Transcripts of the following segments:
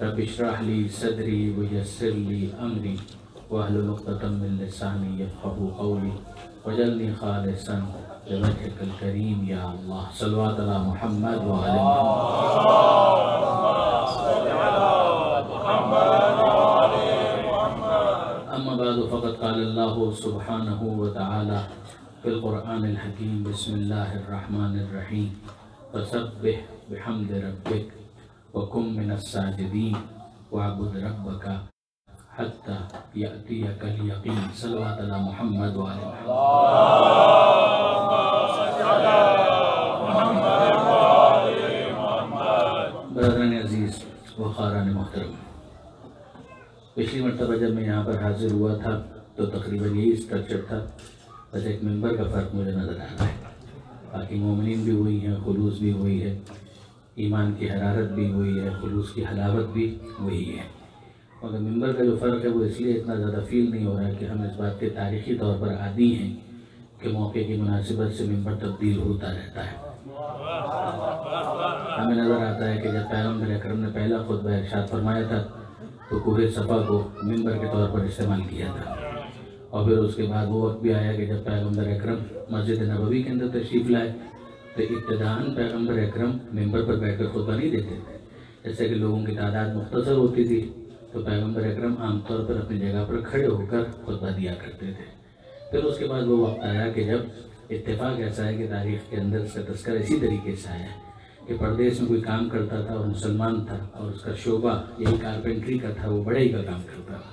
رب اشرح لی صدری ویسر لی امری واحلل عقدۃ من لسانی یفقہوا قولی واجعلنی خالصا لوجہک الکریم یا اللہ۔ صلوات علی محمد وعلی محمد۔ اما بعد فقد قال اللہ سبحانہ وتعالی فی القرآن الحکیم بسم اللہ الرحمن الرحیم فسبح بحمد ربک وکن من الساجدین واعبد ربک حتی یأتیک الیقین۔ صلوات علی محمد وعلی محمد۔ برادران عزیز و خاران محترم، پچھلی مرتبہ جب میں یہاں پر حاضر ہوا تھا تو تقریباً یہی اسٹرکچر تھا، بس ایک ممبر کا فرق مجھے نظر آ رہا ہے۔ باقی مومنین بھی ہوئی ہیں، خلوص بھی ہوئی ہے، ایمان کی حرارت بھی ہوئی ہے، خلوص کی حلاوت بھی وہی ہے، مگر ممبر کا جو فرق ہے وہ اس لیے اتنا زیادہ فیل نہیں ہو رہا ہے کہ ہم اس بات کے تاریخی طور پر عادی ہیں کہ موقع کی مناسبت سے ممبر تبدیل ہوتا رہتا ہے۔ ہمیں نظر آتا ہے کہ جب پیغمبر اکرم نے پہلا خطبہ ارشاد فرمایا تھا تو کوہ صفا کو ممبر کے طور پر استعمال کیا تھا، اور پھر اس کے بعد وہ وقت بھی آیا کہ جب پیغمبر اکرم مسجد نبوی کے اندر تشریف لائے تو ابتداءً پیغمبر اکرم ممبر پر بیٹھ کر خطبہ نہیں دیتے تھے، جیسے کہ لوگوں کی تعداد مختصر ہوتی تھی تو پیغمبر اکرم عام طور پر اپنی جگہ پر کھڑے ہو کر خطبہ دیا کرتے تھے۔ پھر اس کے بعد وہ وقت آیا کہ جب اتفاق ایسا ہے کہ تاریخ کے اندر اس کا تذکرہ اسی طریقے سے آیا ہے کہ پردیس میں کوئی کام کرتا تھا اور مسلمان تھا اور اس کا شعبہ یہی کارپینٹری کا تھا، وہ بڑھئی کا کام کرتا تھا،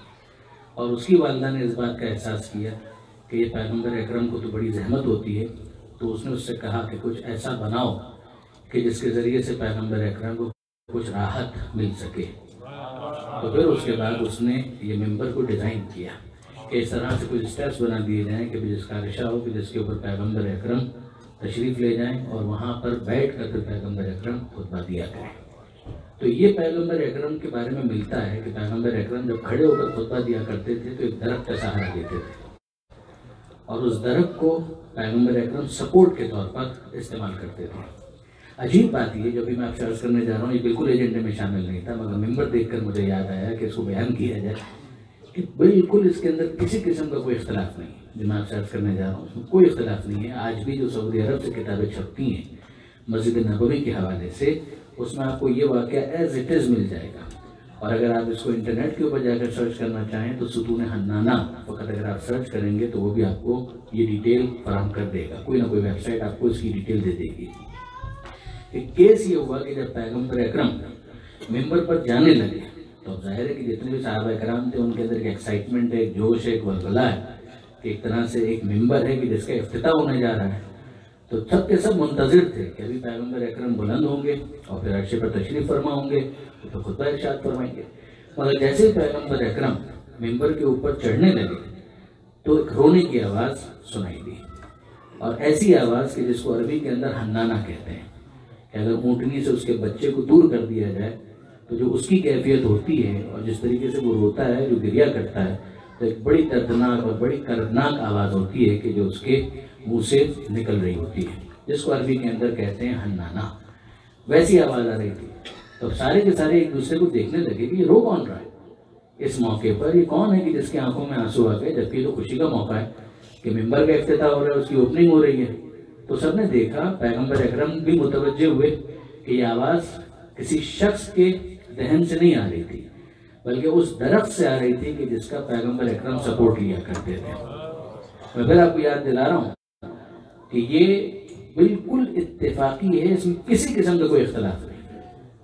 اور اس کی والدہ نے اس بات کا احساس کیا کہ یہ پیغمبر اکرم کو تو بڑی زحمت ہوتی ہے، تو اس نے اس سے کہا کہ کچھ ایسا بناؤ کہ جس کے ذریعے سے پیغمبر اکرم کو کچھ راحت مل سکے۔ تو پھر اس کے بعد اس نے یہ ممبر کو ڈیزائن کیا کہ اس طرح سے کچھ اسٹیپس بنا دیے جائیں کہ جس کا رشا ہو کہ جس کے اوپر پیغمبر اکرم تشریف لے جائیں اور وہاں پر بیٹھ کر پھر پیغمبر اکرم خطبہ دیا کریں۔ تو یہ پیغمبر اکرم کے بارے میں ملتا ہے کہ پیغمبر اکرم جب کھڑے ہو کر خطبہ دیا کرتے تھے تو ایک درخت کا سہارا دیتے تھے، اور اس درخت کو پیغمبر اکرم سپورٹ کے طور پر استعمال کرتے تھے۔ عجیب بات یہ جو بھی میں آپ سے عرض کرنے جا رہا ہوں، یہ بالکل ایجنڈے میں شامل نہیں تھا، مگر ممبر دیکھ کر مجھے یاد آیا کہ اس کو بیان کیا جائے کہ بالکل اس کے اندر کسی قسم کا کوئی اختلاف نہیں ہے۔ جو میں آپ سے عرض کرنے جا رہا ہوں کوئی اختلاف نہیں ہے۔ آج بھی جو سعودی عرب سے کتابیں چھپتی ہیں مسجد نبوی کے حوالے سے، اس میں آپ کو یہ واقعہ ایز اٹ از مل جائے گا، اور اگر آپ اس کو انٹرنیٹ کے اوپر جا کر سرچ کرنا چاہیں تو ستون حنانہ فقط اگر آپ سرچ کریں گے تو وہ بھی آپ کو یہ ڈیٹیل فراہم کر دے گا، کوئی نہ کوئی ویب سائٹ آپ کو اس کی ڈیٹیل دے دے گی۔ کیس یہ ہوا کہ جب پیغمبر اکرم ممبر پر جانے لگے تو اب ظاہر ہے کہ جتنے بھی صحابہ اکرام تھے ان کے اندر ایک ایکسائٹمنٹ ہے، ایک جوش ہے، ایک ولولہ ہے کہ ایک طرح سے ایک ممبر ہے کہ جس کا افتتاح ہونے جا رہا ہے، تو سب کے سب منتظر تھے کہ ابھی پیغمبر اکرم بلند ہوں گے اور پھر عرش پر تشریف فرما ہوں گے تو پھر خطبہ ارشاد فرمائیں گے۔ مگر جیسے ہی پیغمبر اکرم ممبر کے اوپر چڑھنے لگے تو ایک رونے کی آواز سنائی دی، اور ایسی آواز کہ جس کو عربی کے اندر حنانہ کہتے ہیں کہ اگر اونٹنی سے اس کے بچے کو دور کر دیا جائے تو جو اس کی کیفیت ہوتی ہے اور جس طریقے سے وہ روتا ہے، جو گریہ کرتا ہے، تو ایک بڑی دردناک اور بڑی کردناک آواز ہوتی ہے کہ جو اس کے منہ سے نکل رہی ہوتی ہے، جس کو عربی کے اندر کہتے ہیں حنانہ۔ ویسی آواز آ رہی تھی تو سارے کے سارے ایک دوسرے کو دیکھنے لگے کہ یہ رو کون رہا ہے اس موقع پر، یہ کون ہے کہ جس کی آنکھوں میں آنسو آ گئے، جبکہ تو خوشی کا موقع ہے کہ ممبر کا افتتاح ہو رہا ہے، اس کی اوپننگ ہو رہی ہے۔ تو سب نے دیکھا، پیغمبر اکرم بھی متوجہ ہوئے کہ یہ آواز کسی شخص کے ذہن سے نہیں آ رہی تھی بلکہ اس درخت سے آ رہی تھی کہ جس کا پیغمبر اکرم سپورٹ لیا کرتے تھے۔ میں پھر آپ کو یاد دلا رہا ہوں کہ یہ بالکل اتفاقی ہے، اس میں کسی قسم کا کوئی اختلاف نہیں۔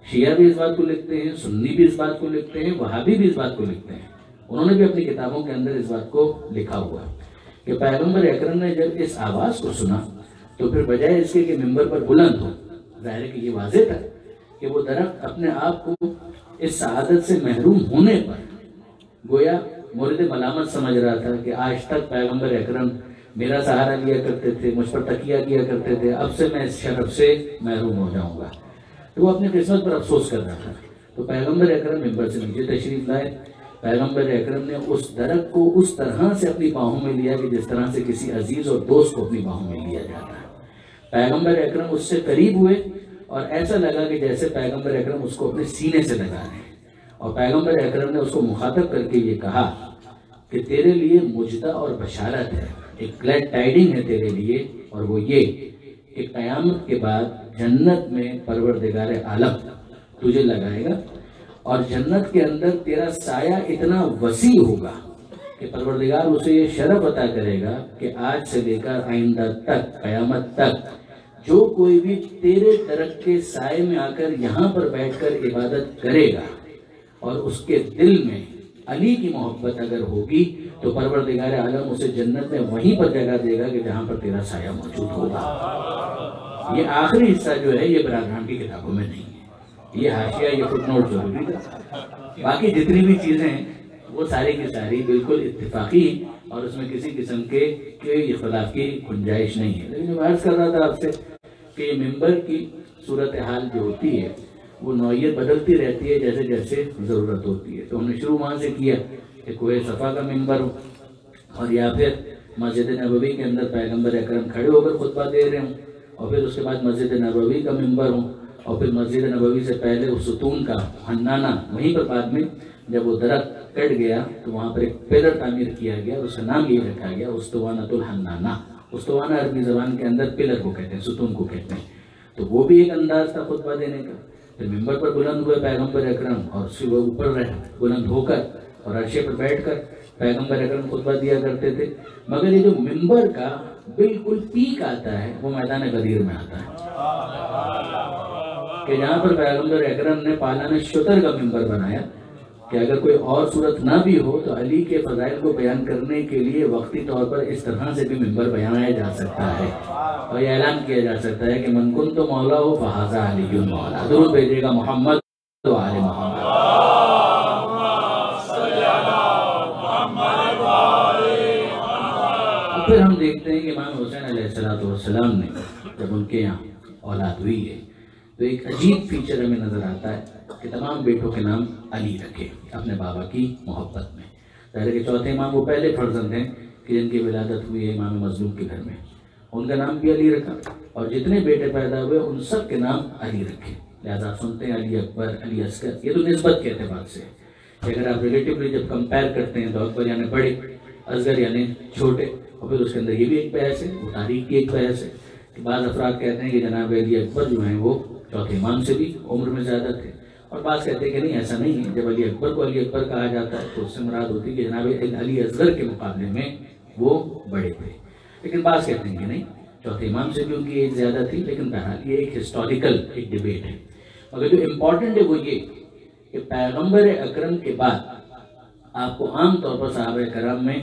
شیعہ بھی اس بات کو لکھتے ہیں، سنی بھی اس بات کو لکھتے ہیں، وہابی بھی اس بات کو لکھتے ہیں، انہوں نے بھی اپنی کتابوں کے اندر اس بات کو لکھا ہوا ہے کہ پیغمبر اکرم نے جب اس آواز کو سنا تو پھر بجائے اس کے کہ ممبر پر بلند ہو، ظاہر ہے کہ یہ واضح تھا کہ وہ درخت اپنے آپ کو اس سعادت سے محروم ہونے پر گویا مورد ملامت سمجھ رہا تھا کہ آج تک پیغمبر اکرم میرا سہارا لیا کرتے تھے، مجھ پر تکیہ کیا کرتے تھے، اب سے میں اس شرف سے محروم ہو جاؤں گا۔ تو وہ اپنی قسمت پر افسوس کر رہا تھا۔ تو پیغمبر اکرم ممبر سے نیچے تشریف لائے، پیغمبر اکرم نے اس درخت کو اس طرح سے اپنی باہوں میں لیا کہ جس طرح سے کسی عزیز اور دوست کو اپنی باہوں میں لیا جاتا ہے۔ پیغمبر اکرم اس سے قریب ہوئے اور ایسا لگا کہ جیسے پیغمبر اکرم اس کو اپنے سینے سے لگا رہے ہیں، اور پیغمبر اکرم نے اس کو مخاطب کر کے یہ کہا کہ تیرے لیے مجدہ اور بشارت ہے، ایک گلیڈ ٹائڈنگ ہے تیرے لیے، اور وہ یہ کہ قیامت کے بعد جنت میں پروردگار عالم تجھے لگائے گا، اور جنت کے اندر تیرا سایہ اتنا وسیع ہوگا کہ پروردگار اسے یہ شرف عطا کرے گا کہ آج سے لے کر آئندہ تک، قیامت تک، جو کوئی بھی تیرے درخت کے سائے میں آ کر یہاں پر بیٹھ کر عبادت کرے گا اور اس کے دل میں علی کی محبت اگر ہوگی تو پروردگار عالم اسے جنت میں وہیں پر جگہ دے گا کہ جہاں پر تیرا سایہ موجود ہوگا۔ یہ آخری حصہ جو ہے یہ براہم کی کتابوں میں نہیں ہے، یہ حاشیہ، یہ فٹ نوٹ ضروری تھا۔ باقی جتنی بھی چیزیں ہیں وہ ساری کی ساری بالکل اتفاقی ہیں اور اس میں کسی قسم کے اختلاف کی گنجائش نہیں ہے۔ لیکن میں عرض کر رہا تھا آپ سے کہ یہ ممبر کی صورتحال جو ہوتی ہے وہ نوعیت بدلتی رہتی ہے جیسے جیسے ضرورت ہوتی ہے۔ تو ہم نے شروع وہاں سے کیا کہ کوہ صفا کا ممبر ہو، اور یا پھر مسجد نبوی کے اندر پیغمبر اکرم کھڑے ہو کر خطبہ دے رہے ہوں، اور پھر اس کے بعد مسجد نبوی کا ممبر ہوں، اور پھر مسجد نبوی سے پہلے اس ستون کا حنانہ، وہیں پر بعد میں جب وہ درخت کٹ گیا تو وہاں پر ایک پلر تعمیر کیا گیا، اس کا نام یہ رکھا گیا اسطوانۃ الحنانہ۔ اسطوانہ عربی زبان کے اندر پلر کو کہتے ہیں، ستون کو کہتے ہیں۔ تو وہ بھی ایک انداز تھا خطبہ دینے کا۔ پھر ممبر پر بلند ہوئے پیغمبر اکرم، اور اس کے اوپر رہے بلند ہو کر اور عرشے پر بیٹھ کر پیغمبر اکرم خطبہ دیا کرتے تھے۔ مگر یہ جو ممبر کا بالکل پیک آتا ہے وہ میدان غدیر میں آتا ہے، کہ جہاں پر پیغمبر اکرم نے پالان شتر کا ممبر بنایا کہ اگر کوئی اور صورت نہ بھی ہو تو علی کے فضائل کو بیان کرنے کے لیے وقتی طور پر اس طرح سے بھی ممبر بیانایا جا سکتا ہے، اور یہ اعلان کیا جا سکتا ہے کہ من کنت مولا ہو فہذا علی مولا۔ درود بھیجیے گا محمد و آل محمد۔ اور پھر ہم دیکھتے ہیں کہ امام حسین علیہ السلام نے جب ان کے یہاں اولاد ہوئی ہے تو ایک عجیب فیچر ہمیں نظر آتا ہے کہ تمام بیٹوں کے نام علی رکھے اپنے بابا کی محبت میں۔ ظاہر کہ چوتھے امام وہ پہلے فرزند ہیں کہ جن کی ولادت ہوئی ہے امام مظلوم کے گھر میں، ان کا نام بھی علی رکھا، اور جتنے بیٹے پیدا ہوئے ان سب کے نام علی رکھے۔ لہذا سنتے ہیں علی اکبر، علی اصغر، یہ تو نسبت کے اعتبار سے ہے۔ اگر آپ ریلیٹیولی جب کمپیئر کرتے ہیں تو اکبر یعنی بڑے، اصغر یعنی چھوٹے، اور پھر اس کے اندر یہ بھی ایک بحث ہے، وہ تاریخ کی ایک بحث ہے کہ بعض افراد کہتے ہیں کہ جناب علی اکبر جو ہیں وہ چوتھے امام سے بھی عمر میں زیادہ تھے، اور بعض کہتے ہیں کہ نہیں ایسا نہیں ہے، جب علی اکبر کو علی اکبر کہا جاتا ہے تو اس سے مراد ہوتی ہے کہ جناب علی اصغر کے مقابلے میں وہ بڑے تھے۔ لیکن بعض کہتے ہیں کہ نہیں، چوتھے امام سے بھی ان کی ایج زیادہ تھی، لیکن بہرحال یہ ایک ہسٹوریکل ایک ڈیبیٹ ہے۔ مگر جو امپورٹنٹ ہے وہ یہ کہ پیغمبر اکرم کے بعد آپ کو عام طور پر صحابہ کرام میں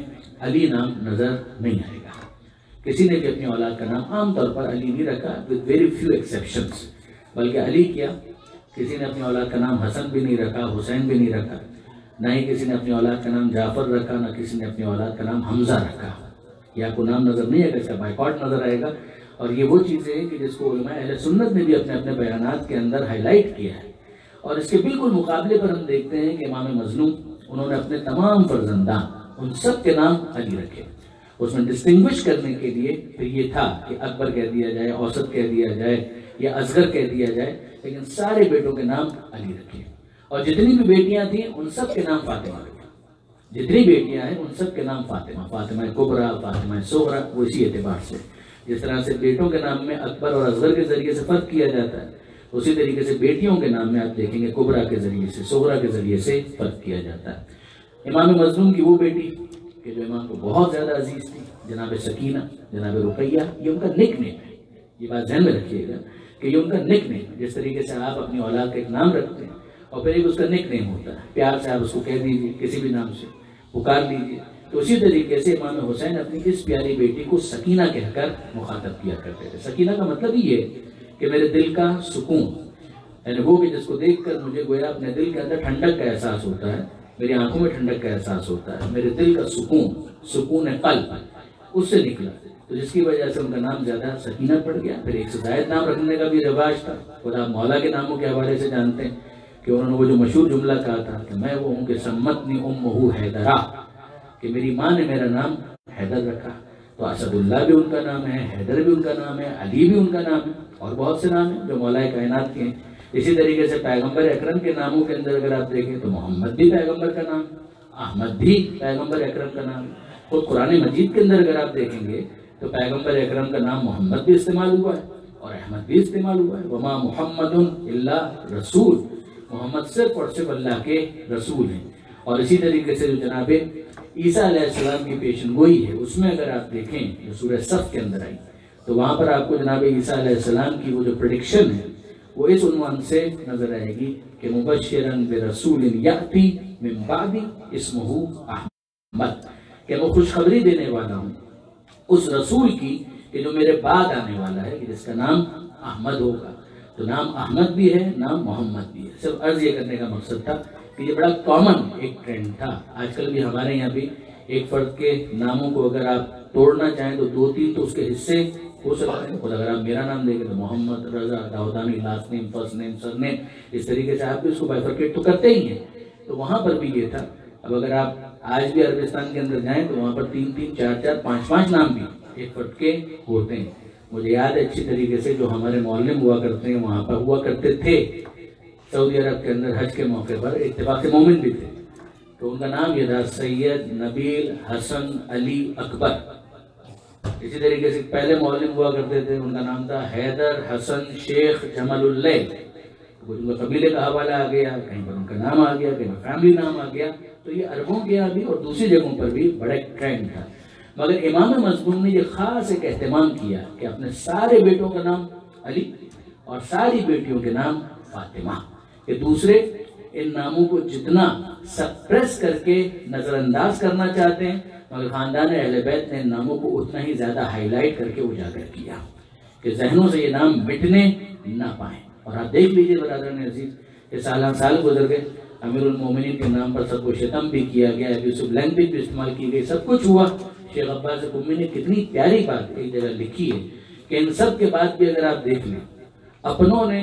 علی نام نظر نہیں آئے گا۔ کسی نے بھی اپنی اولاد کا نام عام طور پر علی نہیں رکھا، with very few exceptions، بلکہ علی کیا کسی نے اپنی اولاد کا نام حسن بھی نہیں رکھا، حسین بھی نہیں رکھا، نہ ہی کسی نے اپنی اولاد کا نام جعفر رکھا، نہ کسی نے اپنی اولاد کا نام حمزہ رکھا۔ یہ آپ کو نام نظر نہیں آئے گا، اس کا بائیکاٹ نظر آئے گا، اور یہ وہ چیزیں ہیں کہ جس کو علماء اہل سنت نے بھی اپنے اپنے بیانات کے اندر ہائی لائٹ کیا ہے۔ اور اس کے بالکل مقابلے پر ہم دیکھتے ہیں کہ امام مظلوم انہوں نے اپنے تمام فرزندان ان سب کے نام علی رکھے۔ اس میں ڈسٹنگوش کرنے کے لیے پھر یہ تھا کہ اکبر کہہ دیا جائے، اوسط کہہ دیا جائے، یا اصغر کہہ دیا جائے، لیکن سارے بیٹوں کے نام علی رکھے۔ اور جتنی بھی بیٹیاں تھیں ان سب کے نام فاطمہ رکھے۔ جتنی بیٹیاں ہیں ان سب کے نام فاطمہ، فاطمہ کبریٰ، فاطمہ صغریٰ، وہ اسی اعتبار سے جس طرح سے بیٹوں کے نام میں اکبر اور اصغر کے ذریعے سے فرق کیا جاتا ہے، اسی طریقے سے بیٹیوں کے نام میں آپ دیکھیں گے کبریٰ کے ذریعے سے، صغریٰ کے ذریعے سے فرق کیا جاتا ہے۔ امام مظلوم کی وہ بیٹی کہ جو امام کو بہت زیادہ عزیز تھی، جناب سکینہ، جناب رقیہ، یہ ان کا نک نیم ہے۔ یہ بات ذہن میں رکھیے گا کہ یہ ان کا نک نیم ہے۔ جس طریقے سے آپ اپنی اولاد کا ایک نام رکھتے ہیں اور پھر ایک اس کا نک نیم ہوتا ہے، پیار سے آپ اس کو کہہ دیجیے، کسی بھی نام سے پکار لیجیے، تو اسی طریقے سے امام حسین اپنی اس پیاری بیٹی کو سکینہ کہہ کر مخاطب کیا کرتے تھے۔ سکینہ کا مطلب یہ ہے کہ میرے دل کا سکون، یعنی وہ کہ جس کو دیکھ کر مجھے گویا اپنے دل کے اندر ٹھنڈک کا احساس ہوتا ہے، میری آنکھوں میں ٹھنڈک کا احساس ہوتا ہے، میرے دل کا سکون، سکون قلب اس سے نکلا، تو جس کی وجہ سے ان کا نام زیادہ سکینہ پڑ گیا۔ پھر ایک سے زائد نام رکھنے کا بھی رواج تھا، خدا مولا کے ناموں کے حوالے سے جانتے ہیں کہ انہوں نے وہ جو مشہور جملہ کہا تھا کہ میں وہ ہوں کہ سمتنی امہ حیدرا، کہ میری ماں نے میرا نام حیدر رکھا۔ تو اسد اللہ بھی ان کا نام ہے، حیدر بھی ان کا نام ہے، علی بھی ان کا نام ہے، اور بہت سے نام ہیں جو مولا کائنات کے ہیں۔ اسی طریقے سے پیغمبر اکرم کے ناموں کے اندر اگر آپ دیکھیں تو محمد بھی پیغمبر کا نام، احمد بھی پیغمبر اکرم کا نام. خود قرآن مجید کے اندر اگر آپ دیکھیں گے تو پیغمبر اکرم کا نام محمد بھی استعمال ہوا ہے اور احمد بھی استعمال ہوا ہے. وما محمد الا رسول، محمد صرف اور صرف اللہ کے رسول ہیں. اور اسی طریقے سے جو جناب عیسیٰ علیہ السلام کی پیشن گوئی ہے اس میں اگر آپ دیکھیں جو سورہ صف کے اندر آئی تو وہاں پر آپ کو جناب عیسیٰ علیہ السلام کی وہ جو پریڈکشن ہے وہ اس عنوان سے نظر آئے گی کہ مبشراً برسول یأتی من بعد اسمہ احمد، کہ میں خوشخبری دینے والا ہوں اس رسول کی کہ جو میرے بعد آنے والا ہے، کہ جس کا نام احمد ہوگا. تو نام احمد بھی ہے، نام محمد بھی ہے. صرف عرض یہ کرنے کا مقصد تھا کہ یہ بڑا کامن ایک ٹرینڈ تھا. آج کل بھی ہمارے یہاں بھی ایک فرد کے ناموں کو اگر آپ توڑنا چاہیں تو 2-3 تو اس کے حصے ہو سکتے ہیں. خود اگر آپ میرا نام دیکھیں تو محمد رضا داؤدانی، لاسٹ نیم، فرسٹ نیم، سر نیم، اس طریقے سے آپ بھی اس کو بائفرکیٹ تو کرتے ہی ہیں. تو وہاں پر بھی یہ تھا. اب اگر آپ آج بھی عربستان کے اندر جائیں تو وہاں پر 3-3، 4-4، 5-5 نام بھی ایک فرد کے ہوتے ہیں. مجھے یاد ہے اچھی طریقے سے جو ہمارے معلم ہوا کرتے ہیں وہاں پر ہوا کرتے تھے سعودی عرب کے اندر حج کے موقع پر، اتفاق مومن بھی تھے. تو ان کا نام یہ تھا سید نبیل حسن علی اکبر. اسی طریقے سے پہلے معلم ہوا کرتے تھے، ان کا نام تھا حیدر حسن شیخ جمل اللیل. کچھ ان کا قبیلے کا حوالہ آ گیا، کہیں پر ان کا نام آ گیا، کہیں پر فیملی نام آ گیا. تو یہ عربوں کے یہاں بھی اور دوسری جگہوں پر بھی بڑا ایک ٹرینڈ تھا. مگر امام مظلوم نے یہ خاص ایک اہتمام کیا کہ اپنے سارے بیٹوں کا نام علی اور ساری بیٹیوں کے نام فاطمہ، کہ دوسرے ان ناموں کو جتنا سپریس کر کے نظر انداز کرنا چاہتے ہیں مگر خاندان اہل بیت نے ان ناموں کو اتنا ہی زیادہ ہائی لائٹ کر کے اجاگر کیا کہ ذہنوں سے یہ نام مٹنے نہ پائیں. اور آپ دیکھ لیجئے برادران عزیز کہ سالہ سال گزر گئے، امیر المومنین کے نام پر سب کو شتم بھی کیا گیا، ابیوسو لینگویج بھی استعمال کی گئی، سب کچھ ہوا. شیخ عباس قمی نے کتنی پیاری بات ایک جگہ لکھی ہے کہ ان سب کے بعد بھی اگر آپ دیکھ لیں اپنوں نے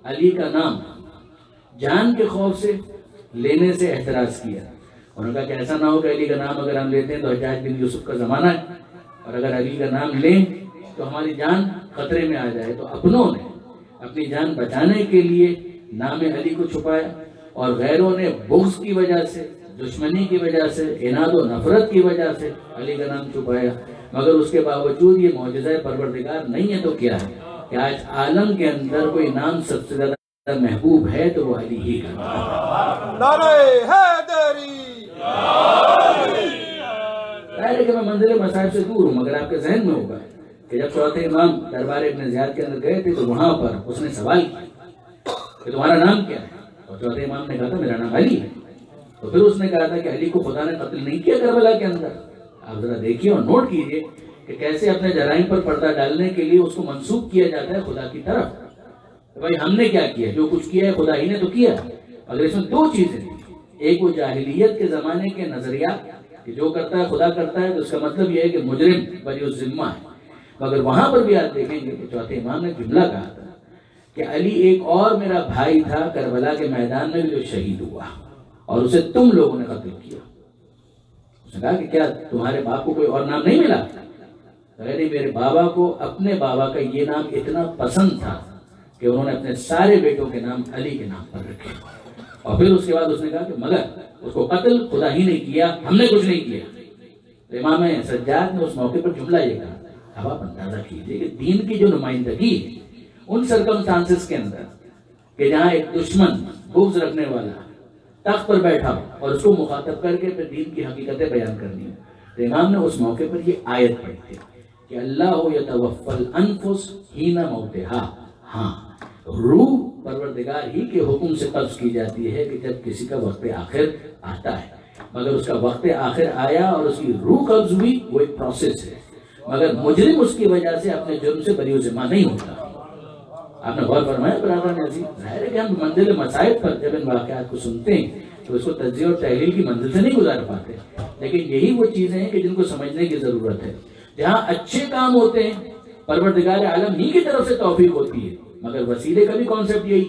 علی کا نام جان کے خوف سے لینے سے احتراز کیا. انہوں نے کہا کہ ایسا نہ ہو کہ علی کا نام اگر ہم لیتے ہیں تو حجاج بن یوسف کا زمانہ ہے اور اگر علی کا نام لیں تو ہماری جان خطرے میں آ جائے. تو اپنوں نے اپنی جان بچانے کے لیے نام علی کو چھپایا اور غیروں نے بغض کی وجہ سے، دشمنی کی وجہ سے، عناد و نفرت کی وجہ سے علی کا نام چھپایا. مگر اس کے باوجود یہ معجزہ پروردگار نہیں ہے تو کیا ہے کہ آج عالم کے اندر کوئی نام سب سے زیادہ محبوب ہے تو وہ علی ہی کا نام. نعرہ حیدری! ظاہر ہے کہ میں منزل مصائب سے دور ہوں مگر آپ کے ذہن میں ہوگا کہ جب چوتھے امام دربار ابن زیاد کے اندر گئے تھے تو وہاں پر اس نے سوال کیا کہ تمہارا نام کیا ہے؟ اور چوتھے امام نے کہا تھا میرا نام علی ہے. تو پھر اس نے کہا تھا کہ علی کو خدا نے قتل نہیں کیا کربلا کے اندر. آپ ذرا دیکھیے اور نوٹ کیجئے کہ کیسے اپنے جرائم پر پردہ ڈالنے کے لیے اس کو منسوب کیا جاتا ہے خدا کی طرف. بھائی ہم نے کیا کیا؟ جو کچھ کیا ہے خدا ہی نے تو کیا. اگر اس میں 2 چیزیں ہیں، ایک وہ جاہلیت کے زمانے کے نظریات کہ جو کرتا ہے خدا کرتا ہے تو اس کا مطلب یہ ہے کہ مجرم بری الذمہ ہے. مگر وہاں پر بھی آپ دیکھیں گے کہ چوتھے امام نے جملہ کہا تھا کہ علی ایک اور میرا بھائی تھا کربلا کے میدان میں بھی جو شہید ہوا اور اسے تم لوگوں نے قتل کیا. اس نے کہا کہ کیا تمہارے باپ کو کوئی اور نام نہیں ملا؟ نہیں، میرے بابا کو اپنے بابا کا یہ نام اتنا پسند تھا کہ انہوں نے اپنے سارے بیٹوں کے نام علی کے نام پر رکھے. اور پھر اس کے بعد اس نے کہا کہ مگر اس کو قتل خدا ہی نہیں کیا، ہم نے کچھ نہیں کیا. تو امام سجاد نے اس موقع پر جملہ یہ کہا. اب آپ اندازہ کیجئے کہ دین کی جو نمائندگی ہے ان سرکمسٹانسز کے اندر کہ جہاں ایک دشمن بغض رکھنے والا تخت پر بیٹھا اور اس کو مخاطب کر کے پھر دین کی حقیقتیں بیان کرنی ہے. تو امام نے اس موقع پر یہ آیت پڑھی تھی کہ اللہ یتوفی الانفس حین موتہا. ہاں، روح پروردگار ہی کے حکم سے قبض کی جاتی ہے کہ جب کسی کا وقت آخر آتا ہے. مگر اس کا وقت آخر آیا اور اس کی روح قبض ہوئی، وہ ایک پروسیس ہے. مگر مجرم اس کی وجہ سے اپنے جرم سے بری ذمہ نہیں ہوتا. آپ نے غور فرمایا برادران عزیز؟ ظاہر ہے کہ ہم منزل مصائب پر جب ان واقعات کو سنتے ہیں تو اس کو تجزیہ اور تحلیل کی منزل سے نہیں گزار پاتے. لیکن یہی وہ چیزیں ہیں کہ جن کو سمجھنے کی ضرورت ہے. جہاں اچھے کام ہوتے ہیں پروردگار عالم ہی کی طرف سے توفیق ہوتی ہے. مگر وسیلے کا بھی کانسیپٹ یہی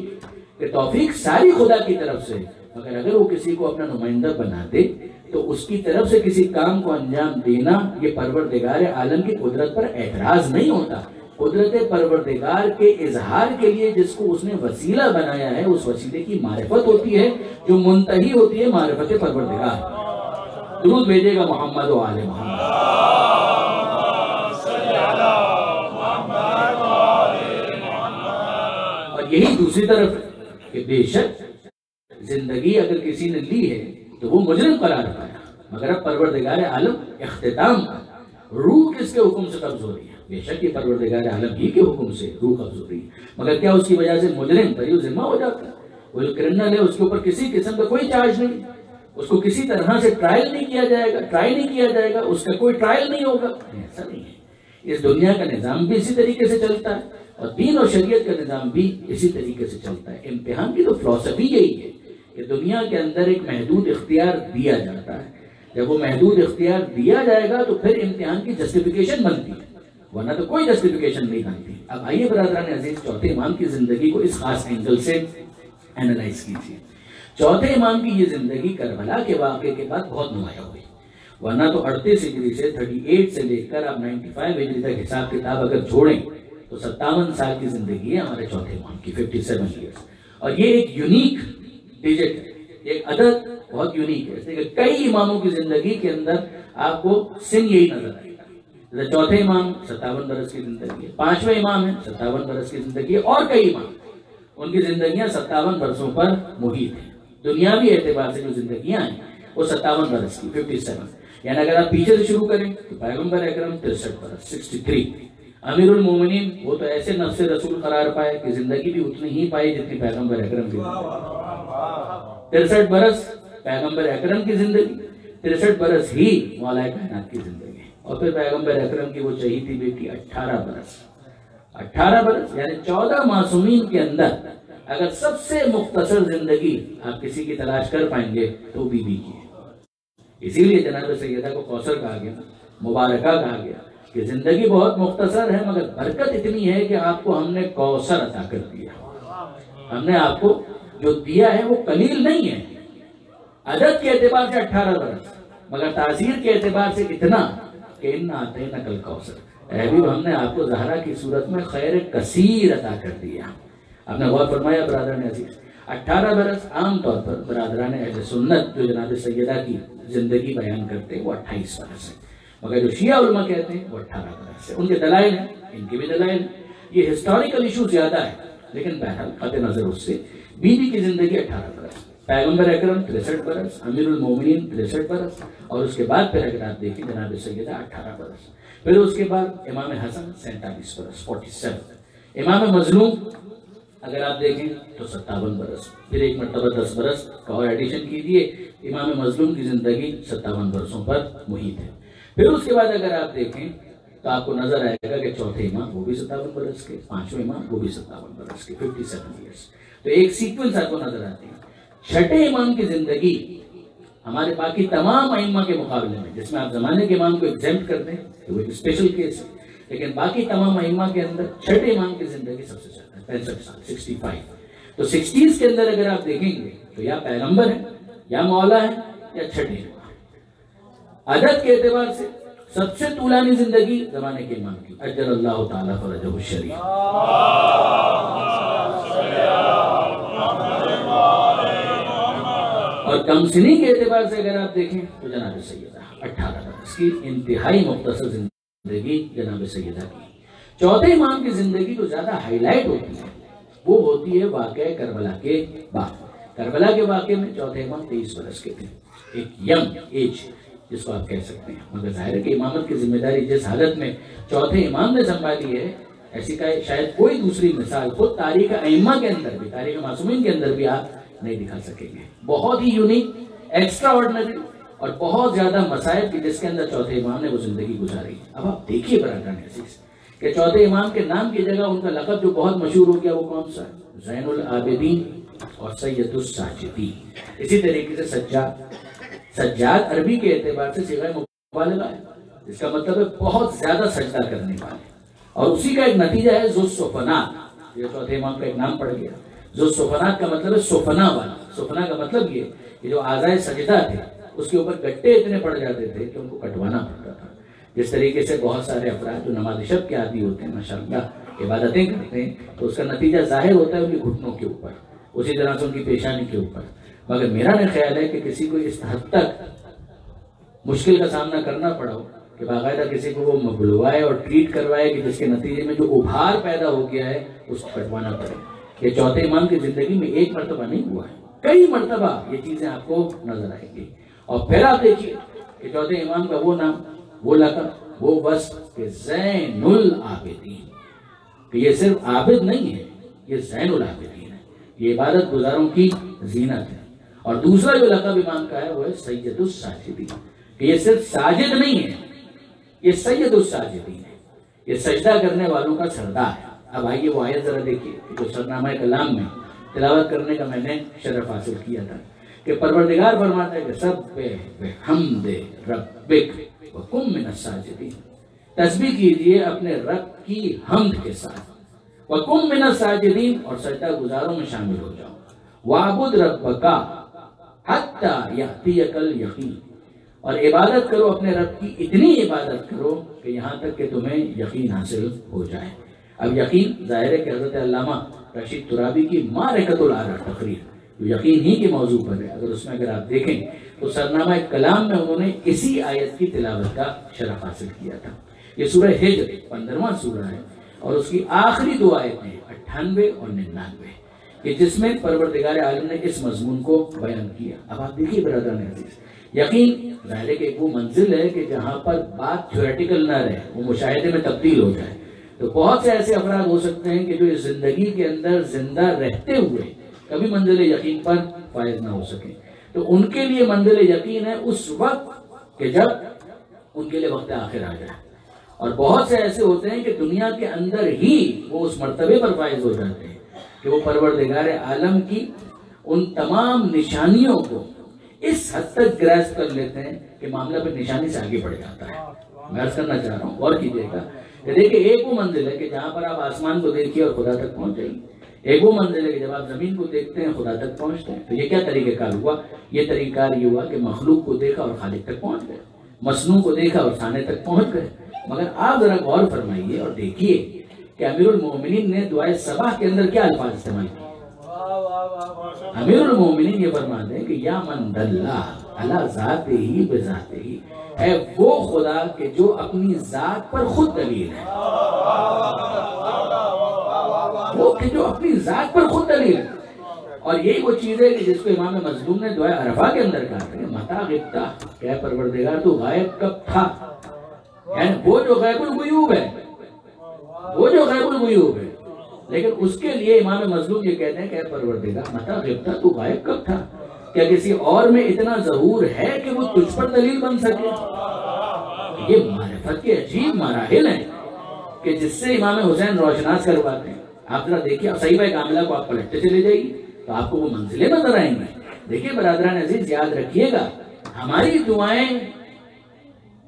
کہ توفیق ساری خدا کی طرف سے، مگر اگر وہ کسی کو اپنا نمائندہ بنا دے تو اس کی طرف سے کسی کام کو انجام دینا یہ پروردگار عالم کی قدرت پر اعتراض نہیں ہوتا. قدرت پروردگار کے اظہار کے لیے جس کو اس نے وسیلہ بنایا ہے، اس وسیلے کی معرفت ہوتی ہے جو منتہی ہوتی ہے معرفت پروردگار۔ درود بھیجے گا محمد و آل محمد۔ اور یہی دوسری طرف ہے کہ بے شک زندگی اگر کسی نے لی ہے تو وہ مجرم قرار پایا، مگر اب پروردگار عالم اختتام کا روح کس کے حکم سے قبض ہو رہی ہے؟ بے شک یہ پروردگار عالم ہی کے حکم سے روح قبض ہو رہی ہے، مگر کیا اس کی وجہ سے مجرم پر یہ ذمہ ہو جاتا ہے؟ وہ جو کرمنل ہے اس کے اوپر کسی قسم کا کوئی چارج نہیں، اس کو کسی طرح سے ٹرائل نہیں کیا جائے گا، ٹرائی نہیں کیا جائے گا، اس کا کوئی ٹرائل نہیں ہوگا۔ ایسا نہیں ہے، اس دنیا کا نظام بھی اسی طریقے سے چلتا ہے اور دین اور شریعت کا نظام بھی اسی طریقے سے چلتا ہے۔ امتحان کی تو فلسفی یہی ہے کہ دنیا کے اندر ایک محدود اختیار دیا جاتا ہے، جب وہ محدود اختیار دیا جائے گا تو پھر امتحان کی جسٹیفیکیشن بنتی ہے، ورنہ تو کوئی جسٹیفیکیشن نہیں بنتی۔ اب آئیے برادران عزیز چوتھے امام کی زندگی کو اس خاص اینگل سے اینالائز کیجیے۔ چوتھے امام کی یہ زندگی کربلا کے واقعے کے بعد بہت نمایاں ہوئی، ورنہ تو 38 ہجری سے 38 سے لے کر اب 95 ہجری تک حساب کتاب اگر چھوڑیں تو 57 سال کی زندگی ہے ہمارے چوتھے امام کی، 57 ایئرس۔ اور یہ ایک یونیک ڈیجٹ ہے، ایک عدد بہت یونیک ہے، اس لیے کہ کئی اماموں کی زندگی کے اندر آپ کو سن یہی نظر آئے گا۔ چوتھے امام 57 برس کی زندگی ہے، پانچویں امام ہے 57 برس کی زندگی ہے، اور کئی امام ان کی زندگیاں 57 برسوں پر محیط ہیں۔ دنیاوی اعتبار سے جو زندگیاں ہیں وہ 57 برس کی، 57۔ یعنی اگر آپ پیچھے سے شروع کریں تو پیغمبر اکرم 63 برس، 63۔ امیر المومنین وہ تو ایسے نفس رسول قرار پائے کہ زندگی بھی اتنی ہی پائی جتنی پیغمبر اکرم کی زندگی، 63 برس پیغمبر اکرم کی زندگی، 63 برس ہی مولا کائنات کی زندگی، اور پھر پیغمبر اکرم کی وہ چہیتی بیٹی 18 برس، 18 برس یعنی 14 معصومین کے اندر اگر سب سے مختصر زندگی آپ کسی کی تلاش کر پائیں گے تو بی بی کی ہے۔ اسی لیے جناب سیدہ کو کوثر کہا گیا، مبارکہ کہا گیا کہ زندگی بہت مختصر ہے مگر برکت اتنی ہے کہ آپ کو ہم نے کوثر عطا کر دیا، ہم نے آپ کو جو دیا ہے وہ قلیل نہیں ہے۔ عدد کے اعتبار سے 18 برس مگر تاثیر کے اعتبار سے اتنا کہ اِنَّا أَعْطَيْنَاكَ الْكَوْثَرَ، اے حبیب ہم نے آپ کو زہرا کی صورت میں خیر کثیر عطا کر دیا۔ آپ نے غور فرمایا برادران عزیز، 18 برس عام طور پر برادران اہل سنت جو جناب سیدہ کی زندگی بیان کرتے ہیں وہ 28 برس ہے، مگر جو شیعہ علماء کہتے ہیں وہ 18 برس ہے۔ ان کے دلائل ہیں، ان کے بھی دلائل ہیں، یہ ہسٹوریکل ایشو زیادہ ہے لیکن بہرحال قطع نظر اس سے بی بی کی زندگی 18 برس، پیغمبر اکرم 63 برس، امیر المومنین 63 برس، اور اس کے بعد پھر اگر آپ دیکھیں جناب سیدہ 18 برس، پھر اس کے بعد امام حسن 47 برس، 47، امام مظلوم اگر آپ دیکھیں تو 57 برس، پھر ایک مرتبہ 10 برس کا اور ایڈیشن کیجئے، امام مظلوم کی زندگی 57 برسوں پر محیط ہے۔ پھر اس کے بعد اگر آپ دیکھیں تو آپ کو نظر آئے گا کہ چوتھے امام وہ بھی 57 برس کے، پانچویں امام وہ بھی 57 برس کے، 57 ایئرس، تو ایک سیکوینس آپ کو نظر آتی ہے۔ چھٹے امام کی زندگی ہمارے باقی تمام ائمہ کے مقابلے میں، جس میں آپ زمانے کے امام کو ایگزیمپٹ کر دیں کہ وہ ایک اسپیشل کیس ہے، لیکن باقی تمام ائمہ کے اندر چھٹے امام کی زندگی سب سے زیادہ ہے، 65 سال، 65۔ تو 60s کے اندر اگر آپ دیکھیں گے تو یا پیغمبر ہے یا مولا ہے یا چھٹے امام۔ عدد کے اعتبار سے سب سے طولانی زندگی زمانے کے امام کی، اجل اللہ تعالیٰ فرجہ الشریف، اور کم سنی کے اعتبار سے اگر آپ دیکھیں تو جناب سیدہ 18 برس کی انتہائی مختصر زندگی جناب سیدہ کی۔ چوتھے امام کی زندگی جو زیادہ ہائی لائٹ ہوتی ہے وہ ہوتی ہے واقعہ کربلا کے بعد۔ کربلا کے واقعے میں چوتھے امام 23 برس کے تھے، ایک ینگ ایج جس کو آپ کہہ سکتے ہیں، مگر ظاہر ہے کہ امامت کی ذمہ داری جس حالت میں چوتھے امام نے سنبھالی ہے ایسی کا شاید کوئی دوسری مثال خود تاریخ ائمہ کے اندر بھی، تاریخ معصومین کے اندر بھی آپ نہیں دکھا سکیں گے۔ بہت ہی یونیک، ایکسٹرا آرڈنری اور بہت زیادہ مسائل کی جس کے اندر چوتھے امام نے وہ زندگی گزاری۔ اب آپ دیکھیے برادران عزیز کہ چوتھے امام کے نام کی جگہ ان کا لقب جو بہت مشہور ہو گیا وہ کون سا ہے؟ زین العابدین اور سید الساجدین۔ اسی طریقے سے سجاد عربی کے اعتبار سے صیغہ مبالغہ ہے، اس کا مطلب ہے بہت زیادہ سجدہ کرنے والے، اور اسی کا ایک نتیجہ ہے ذو السفنات، یہ چوتھے امام کا ایک نام پڑ گیا۔ ذو السفنات کا مطلب ہے سفنا والا، سفنا کا مطلب یہ کہ جو اعضائے سجدہ تھے اس کے اوپر گٹے اتنے پڑ جاتے تھے کہ ان کو کٹوانا پڑتا تھا۔ جس طریقے سے بہت سارے افراد جو نماز شب کے عادی ہوتے ہیں ماشاءاللہ عبادتیں کرتے ہیں تو اس کا نتیجہ ظاہر ہوتا ہے ان کے گھٹنوں کے اوپر، اسی طرح سے ان کی پیشانی کے اوپر. مگر میرا خیال ہے کہ کسی کو اس حد تک مشکل کا سامنا کرنا پڑا ہو کہ باقاعدہ کسی کو وہ بلوائے اور ٹریٹ کروائے کہ جس کے نتیجے میں جو ابھار پیدا ہو گیا ہے اس کو کٹوانا پڑے. یہ چوتھے امام کی زندگی میں ایک مرتبہ نہیں ہوا ہے، کئی مرتبہ یہ چیزیں آپ کو نظر آئیں گی. اور پھر آپ دیکھیے کہ چوتھے امام کا وہ نام، وہ لقب، وہ وصف کہ زین العابدین، کہ یہ صرف عابد نہیں ہے، یہ زین العابدین ہے، یہ عبادت گزاروں کی زینت ہے. اور دوسرا جو لقب امام کا ہے وہ ہے سید الساجدین، کہ یہ صرف ساجد نہیں ہے، یہ سید الساجدین ہے، یہ سجدہ کرنے والوں کا سردار ہے. اب آئیے وہ آیت ذرا دیکھیے جو سرنامہ کلام میں تلاوت کرنے کا میں نے شرف حاصل کیا تھا کہ پروردگار فرماتا ہے کہ سبح بحمد ربک وکن من الساجدین، تسبیح کیجئے اپنے رب کی حمد کے ساتھ، وکن من الساجدین، اور سجدہ گزاروں میں شامل ہو جاؤ، وعبد ربک حتی یأتیک الیقین، اور عبادت کرو اپنے رب کی اتنی عبادت کرو کہ یہاں تک کہ تمہیں یقین حاصل ہو جائے. اب یقین ظاہر ہے کہ حضرت علامہ رشید ترابی کی معرکۃ الآراء تقریر جو یقین ہی کے موضوع پر ہے، اگر اس میں اگر آپ دیکھیں تو سرنامہ کلام میں انہوں نے اسی آیت کی تلاوت کا شرف حاصل کیا تھا. یہ سورہ ہجر 15واں سورہ ہے اور اس کی آخری دو آیتیں 98 اور 99 کہ جس میں پروردگار عالم نے اس مضمون کو بیان کیا. اب آپ دیکھیے برادران عزیز، یقین ظاہر ہے کہ ایک وہ منزل ہے کہ جہاں پر بات تھیوریٹیکل نہ رہے، وہ مشاہدے میں تبدیل ہو جائے. تو بہت سے ایسے افراد ہو سکتے ہیں کہ جو اس زندگی کے اندر زندہ رہتے ہوئے کبھی منزل یقین پر فائز نہ ہو سکیں. تو ان کے لیے منزل یقین ہے اس وقت کہ جب ان کے لیے وقت آخر آ جائے. اور بہت سے ایسے ہوتے ہیں کہ دنیا کے اندر ہی وہ اس مرتبے پر فائز ہو جاتے ہیں کہ وہ پروردگار عالم کی ان تمام نشانیوں کو اس حد تک گریسپ کر لیتے ہیں کہ معاملہ پھر نشانی سے آگے بڑھ جاتا ہے. میں عرض کرنا چاہ رہا ہوں، غور کیجیے گا کہ دیکھیں ایک وہ منزل ہے کہ جہاں پر آپ آسمان کو دیکھیے اور خدا تک پہنچ جائیں، ایک وہ منزل ہے کہ جب آپ زمین کو دیکھتے ہیں خدا تک پہنچتے ہیں. تو یہ کیا طریقہ کار ہوا؟ یہ طریقہ کار یہ ہوا کہ مخلوق کو دیکھا اور خالق تک پہنچ گئے، مصنوع کو دیکھا اور خانے تک پہنچ گئے. مگر آپ ذرا غور فرمائیے اور دیکھیے کہ امیر المومنین نے دعائے صباح کے اندر کیا الفاظ استعمال کیے. امیر المومنین یہ فرماتے ہیں کہ یا من دلہ علی ذاتہ بذاتہ، اے وہ خدا کہ جو اپنی ذات پر خود دلیل ہے، وہ کہ جو اپنی ذات پر خود دلیل ہے. اور یہی وہ چیز ہے کہ جس کو امام مظلوم نے دعائے عرفہ کے اندر کہا کہ متا غبتا، کہ پروردگار تو غائب کب تھا. یعنی وہ جو غیب الغیوب ہے، وہ جو غیب الغیوب ہے، لیکن اس کے لیے امام مظلوم یہ کہتے ہیں کہ پروردگار متا غبتا تو غائب کب تھا، کیا کسی اور میں اتنا ظہور ہے کہ وہ تجھ پر دلیل بن سکے. یہ معرفت کے عجیب مراحل ہیں کہ جس سے امام حسین روشناس کرواتے ہیں. آپ ذرا دیکھیے صحیفہ کاملہ کو آپ پلٹتے چلے جائیے تو آپ کو وہ منزلیں نظر آئیں گے. دیکھیے برادران عزیز، یاد رکھیے گا ہماری دعائیں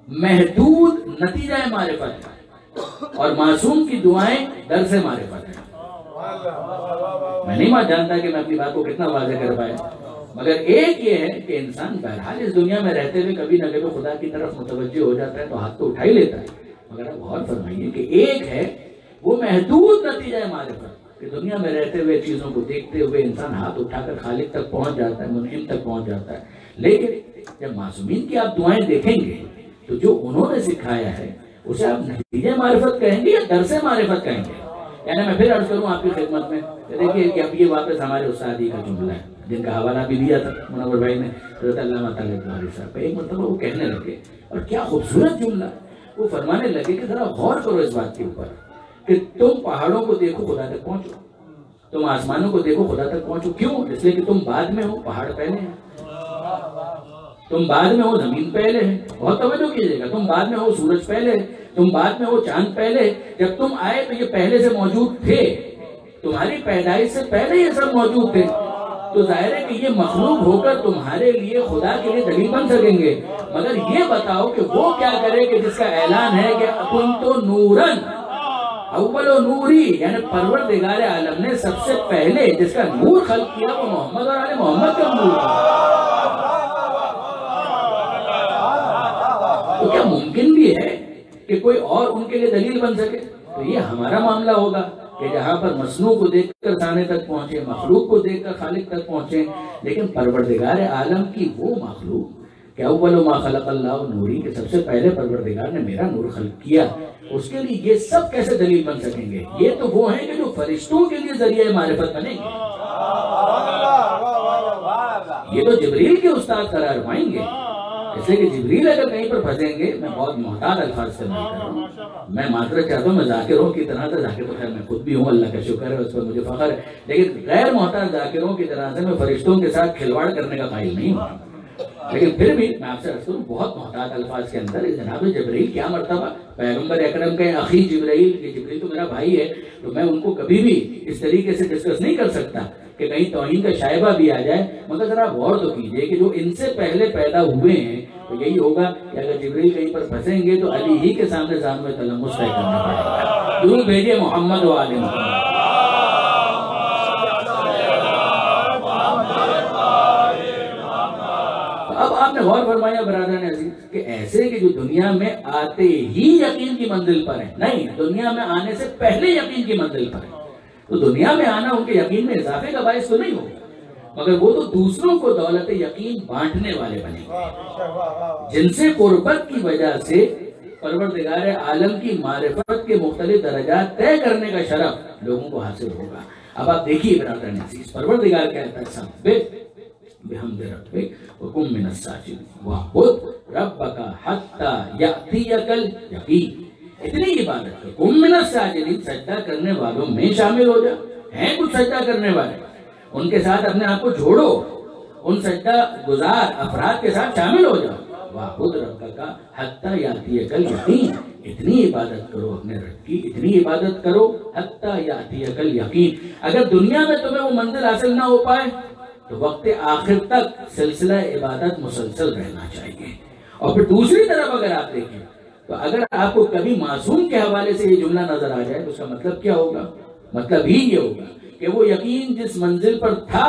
محدود نتیجہ معرفت ہے اور معصوم کی دعائیں در سے معرفت ہے. میں نہیں جانتا کہ میں اپنی بات کو کتنا واضح کر پایا، مگر ایک یہ ہے کہ انسان بہرحال اس دنیا میں رہتے ہوئے کبھی نہ کبھی خدا کی طرف متوجہ ہو جاتا ہے تو ہاتھ تو اٹھا ہی لیتا ہے. مگر آپ غور فرمائیے کہ ایک ہے وہ محدود نتیجہ معرفت کہ دنیا میں رہتے ہوئے چیزوں کو دیکھتے ہوئے انسان ہاتھ اٹھا کر خالق تک پہنچ جاتا ہے، منعم تک پہنچ جاتا ہے. لیکن جب معصومین کی آپ دعائیں دیکھیں گے تو جو انہوں نے سکھایا ہے اسے آپ نتیجہ معرفت کہیں گے یا درس معرفت کہیں گے. یعنی میں پھر عرض کروں آپ کی خدمت میں کہ دیکھیے کہ اب یہ واپس ہمارے استادی کا جملہ ہے جن کا حوالہ بھی دیا تھا منور بھائی نے، حضرت علامہ طالب القادری صاحب. ایک مرتبہ وہ کہنے لگے اور کیا خوبصورت جملہ، وہ فرمانے لگے کہ ذرا غور کرو اس بات کے اوپر کہ تم پہاڑوں کو دیکھو خدا تک پہنچو، تم آسمانوں کو دیکھو خدا تک پہنچو. کیوں؟ اس لیے کہ تم بعد میں ہو، پہاڑ پہلے ہیں. تم بعد میں ہو، زمین پہلے ہے. بہت توجہ کیجیے گا، تم بعد میں ہو، سورج پہلے ہے. تم بعد میں ہو، چاند پہلے. جب تم آئے تو یہ پہلے سے موجود تھے، تمہاری پیدائش سے پہلے یہ سب موجود تھے. تو ظاہر ہے کہ یہ مخلوق ہو کر تمہارے لیے خدا کے لیے دلیل بن سکیں گے. مگر یہ بتاؤ کہ وہ کیا کرے کہ جس کا اعلان ہے کہ کنتُ نوراً اول و نوری، یعنی پروردگار عالم نے سب سے پہلے جس کا نور خلق کیا وہ محمد اور آل محمد کا نور ہے. تو کیا ممکن بھی ہے کہ کوئی اور ان کے لیے دلیل بن سکے؟ تو یہ ہمارا معاملہ ہوگا کہ جہاں پر مصنوع کو دیکھ کر ثانی تک پہنچے، مخلوق کو دیکھ کر خالق تک پہنچے، لیکن پروردگار عالم کی وہ مخلوق کہ اول ما خلق اللہ نوری، کہ سب سے پہلے پروردگار نے میرا نور خلق کیا، اس کے لیے یہ سب کیسے دلیل بن سکیں گے؟ یہ تو وہ ہیں کہ جو فرشتوں کے لیے ذریعہ معرفت بنیں گے، یہ تو جبریل کے استاد قرار پائیں گے۔ اس لیے کہ جبریل اگر کہیں پر پھنسیں گے، میں بہت محتاط الفاظ استعمال کر رہا ہوں، میں معذرت چاہتا ہوں، میں ذاکروں کی طرح سے، ذاکر تو خیر میں خود بھی ہوں، اللہ کا شکر ہے، اس پر مجھے فخر ہے، لیکن غیر محتاط ذاکروں کی طرح سے میں فرشتوں کے ساتھ کھلواڑ کرنے کا قائل نہیں ہوں۔ لیکن پھر بھی میں آپ سے عرض کروں بہت محتاط الفاظ کے اندر، جناب جبرائیل کیا مرتبہ پیغمبر اکرم کے اخی جبرائیل، کہ جبرائیل تو میرا بھائی ہے، تو میں ان کو کبھی بھی اس طریقے سے ڈسکس نہیں کر سکتا کہ کہیں توہین کا شائبہ بھی آ جائے، مگر ذرا غور تو کیجئے کہ جو ان سے پہلے پیدا ہوئے ہیں تو یہی ہوگا کہ اگر جبرائیل کہیں پر پھنسیں گے تو علی ہی کے سامنے زانو تلمس طے کرنا پڑے گا۔ درود بھیجئے محمد و آل محمد۔ اب آپ نے غور فرمایا برادران عزیز کہ ایسے کہ جو دنیا میں آتے ہی یقین کی منزل پر ہیں، نہیں، دنیا میں آنے سے پہلے یقین کی منزل پر ہیں، تو دنیا میں آنا ان کے یقین میں اضافے کا باعث تو نہیں ہوگا، مگر وہ تو دوسروں کو دولت یقین بانٹنے والے بنیں گے، جن سے قربت کی وجہ سے پروردگار عالم کی معرفت کے مختلف درجات طے کرنے کا شرف لوگوں کو حاصل ہوگا۔ اب آپ دیکھیے برادران عزیز، پروردگار کہتا ہے سبح بحمد ربک وکن من الساجدین واعبد ربک حتی یأتیک الیقین۔ اتنی عبادت ہے، کن من الساجدین، سجدہ کرنے والوں میں شامل ہو جا، ہیں کچھ سجدہ کرنے والے، ان کے ساتھ اپنے آپ کو جوڑو، ان سجدہ گزار افراد کے ساتھ شامل ہو جاؤ۔ واعبد ربک حتی یأتیک الیقین، اتنی عبادت کرو اپنے رب کی، اتنی عبادت کرو حتی یأتیک الیقین۔ اگر دنیا میں تمہیں وہ منزل حاصل نہ ہو پائے تو وقت آخر تک سلسلہ عبادت مسلسل رہنا چاہیے۔ اور پھر دوسری طرف اگر آپ دیکھیں تو اگر آپ کو کبھی معصوم کے حوالے سے یہ جملہ نظر آ جائے تو اس کا مطلب کیا ہوگا؟ مطلب ہی یہ ہوگا کہ وہ یقین جس منزل پر تھا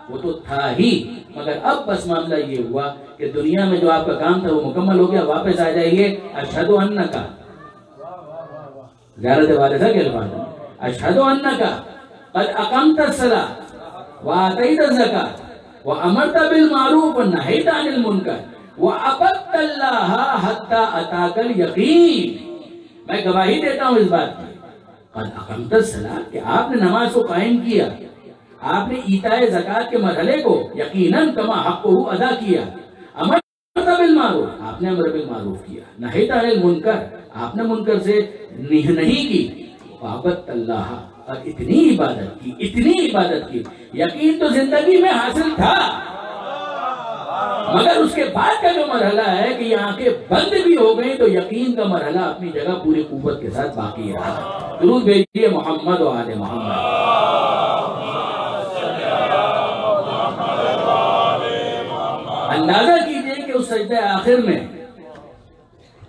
وہ تو تھا ہی، مگر اب بس معاملہ یہ ہوا کہ دنیا میں جو آپ کا کام تھا وہ مکمل ہو گیا، واپس آ جائیے، اشہد انک، زیارت والدہ کے الفاظ ہیں، اشہد انک قد اقمت الصلاۃ وآتیت الزکاۃ وامرت بالمعروف ونہیت عن المنکر وعبدت اللہ حتی اتاک الیقین۔ میں گواہی دیتا ہوں اس بات کی، قد اقمت الصلاۃ، کہ آپ نے نماز کو قائم کیا، آپ نے ایتاء زکوٰۃ کے مرحلے کو یقیناً کما حقہ ادا کیا، امرت بالمعروف، آپ نے امر بالمعروف کیا، نہیت عن المنکر، آپ نے منکر سے نہیں کی، وعبدت اللہ، اور اتنی عبادت کی، اتنی عبادت کی۔ یقین تو زندگی میں حاصل تھا، مگر اس کے بعد کا جو مرحلہ ہے کہ یہ آنکھیں بند بھی ہو گئیں تو یقین کا مرحلہ اپنی جگہ پوری قوت کے ساتھ باقی رہا۔ درود بھیجئے محمد و آل محمد۔ اندازہ کیجئے کہ اس سجدہ آخر میں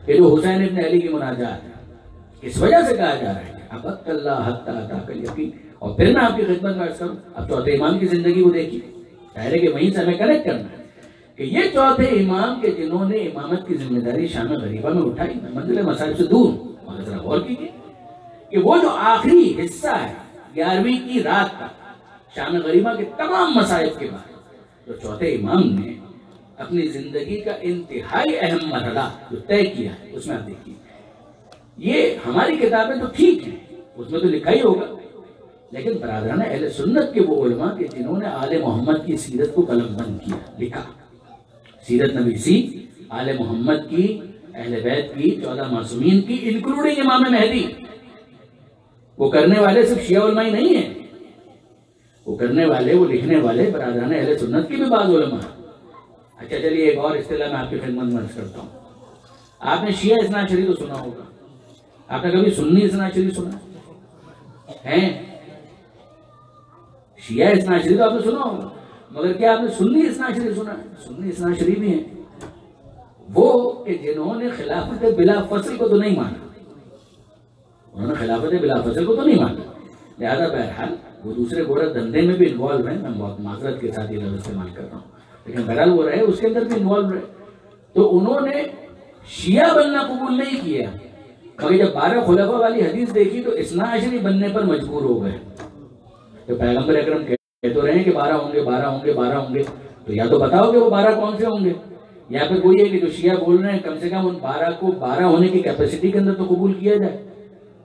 کہ جو حسین ابن علی کی مناجات ہے، اس وجہ سے کہا جا رہا ہے عبدت اللہ حتی اتاک الیقین۔ اور پھر میں آپ کی خدمت میں عرض کروں، اب چوتھے امام کی زندگی کو دیکھیے، ظاہر ہے کہ وہیں سے ہمیں کنیکٹ کرنا ہے کہ یہ چوتھے امام کے جنہوں نے امامت کی ذمہ داری شام غریبہ میں اٹھائی، میں منزل مصائب سے دور ہوں، مگر ذرا غور کیجیے کہ وہ جو آخری حصہ ہے 11ویں کی رات کا شام غریبہ کے تمام مصائب کے بعد جو چوتھے امام نے اپنی زندگی کا انتہائی اہم مرحلہ جو طے کیا ہے، اس میں آپ دیکھیے، یہ ہماری کتابیں تو ٹھیک ہیں، اس میں تو لکھا ہی ہوگا، لیکن برادران اہل سنت کے وہ علماء کہ جنہوں نے آل محمد کی سیرت کو قلم بند کیا، لکھا، سیرت نویسی آل محمد کی، اہل بیت کی، 14 معصومین کی، انکلوڈنگ امام مہدی۔ وہ کرنے والے صرف شیعہ علماء نہیں ہیں، وہ کرنے والے، وہ لکھنے والے برادران اہل سنت کی بھی بعض علماء۔ اچھا چلیے ایک اور اصطلاح میں آپ کی خدمت میں عرض کرتا ہوں، آپ نے شیعہ اثنا عشری تو سنا ہوگا، آپ نے کبھی سنی اثنا عشری سنا ہے؟ شیعہ اثنا عشری تو آپ نے سنا ہوگا، مگر کیا آپ نے سنی اثنا عشری سنا ہے؟ سنی اثنا عشری بھی ہیں وہ کہ جنہوں نے خلافت بلا فصل کو تو نہیں مانا، انہوں نے خلافت بلا فصل کو تو نہیں مانا، لہذا بہرحال وہ دوسرے گورت دھندے میں بھی انوالو ہیں، میں بہت معذرت کے ساتھ یہ لفظ استعمال کر رہا ہوں، لیکن بہرحال وہ رہے، اس کے اندر بھی انوالو رہے، تو انہوں نے شیعہ بننا قبول نہیں کیا، مگر جب 12 خلفاء والی حدیث دیکھی تو اثنا عشری بننے پر مجبور ہو گئے. تو پیغمبر اکرم کہہ تو رہے ہیں کہ 12 ہوں گے 12 ہوں گے 12 ہوں گے، تو یا تو بتاؤ کہ وہ 12 کون سے ہوں گے، یا پھر کوئی ہے کہ جو شیعہ بول رہے ہیں کم سے کم ان 12 کو 12 ہونے کی کیپیسٹی کے اندر تو قبول کیا جائے.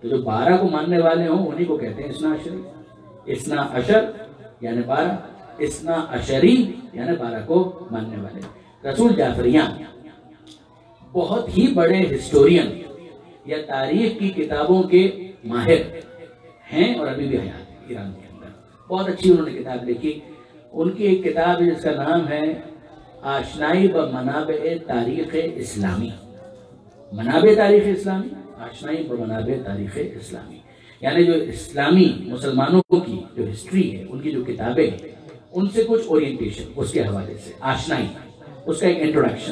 تو جو 12 کو ماننے والے ہوں انہی کو کہتے ہیں اثنا عشری. اثنا عشر یعنی 12، اثنا عشری یعنی 12 کو ماننے والے. رسول جعفریان بہت ہی بڑے ہسٹورین یا تاریخ کی کتابوں کے ماہر ہیں اور ابھی بھی حیات ہیں ایران کے اندر. بہت اچھی انہوں نے کتاب لکھی. ان کی ایک کتاب ہے جس کا نام ہے آشنائی بمنابع تاریخ اسلامی. منابع تاریخ اسلامی، آشنائی بمنابع تاریخ اسلامی، یعنی جو اسلامی مسلمانوں کی جو ہسٹری ہے، ان کی جو کتابیں ہیں ان سے کچھ اورینٹیشن اس کے حوالے سے آشنائی، اس کا ایک انٹروڈکشن.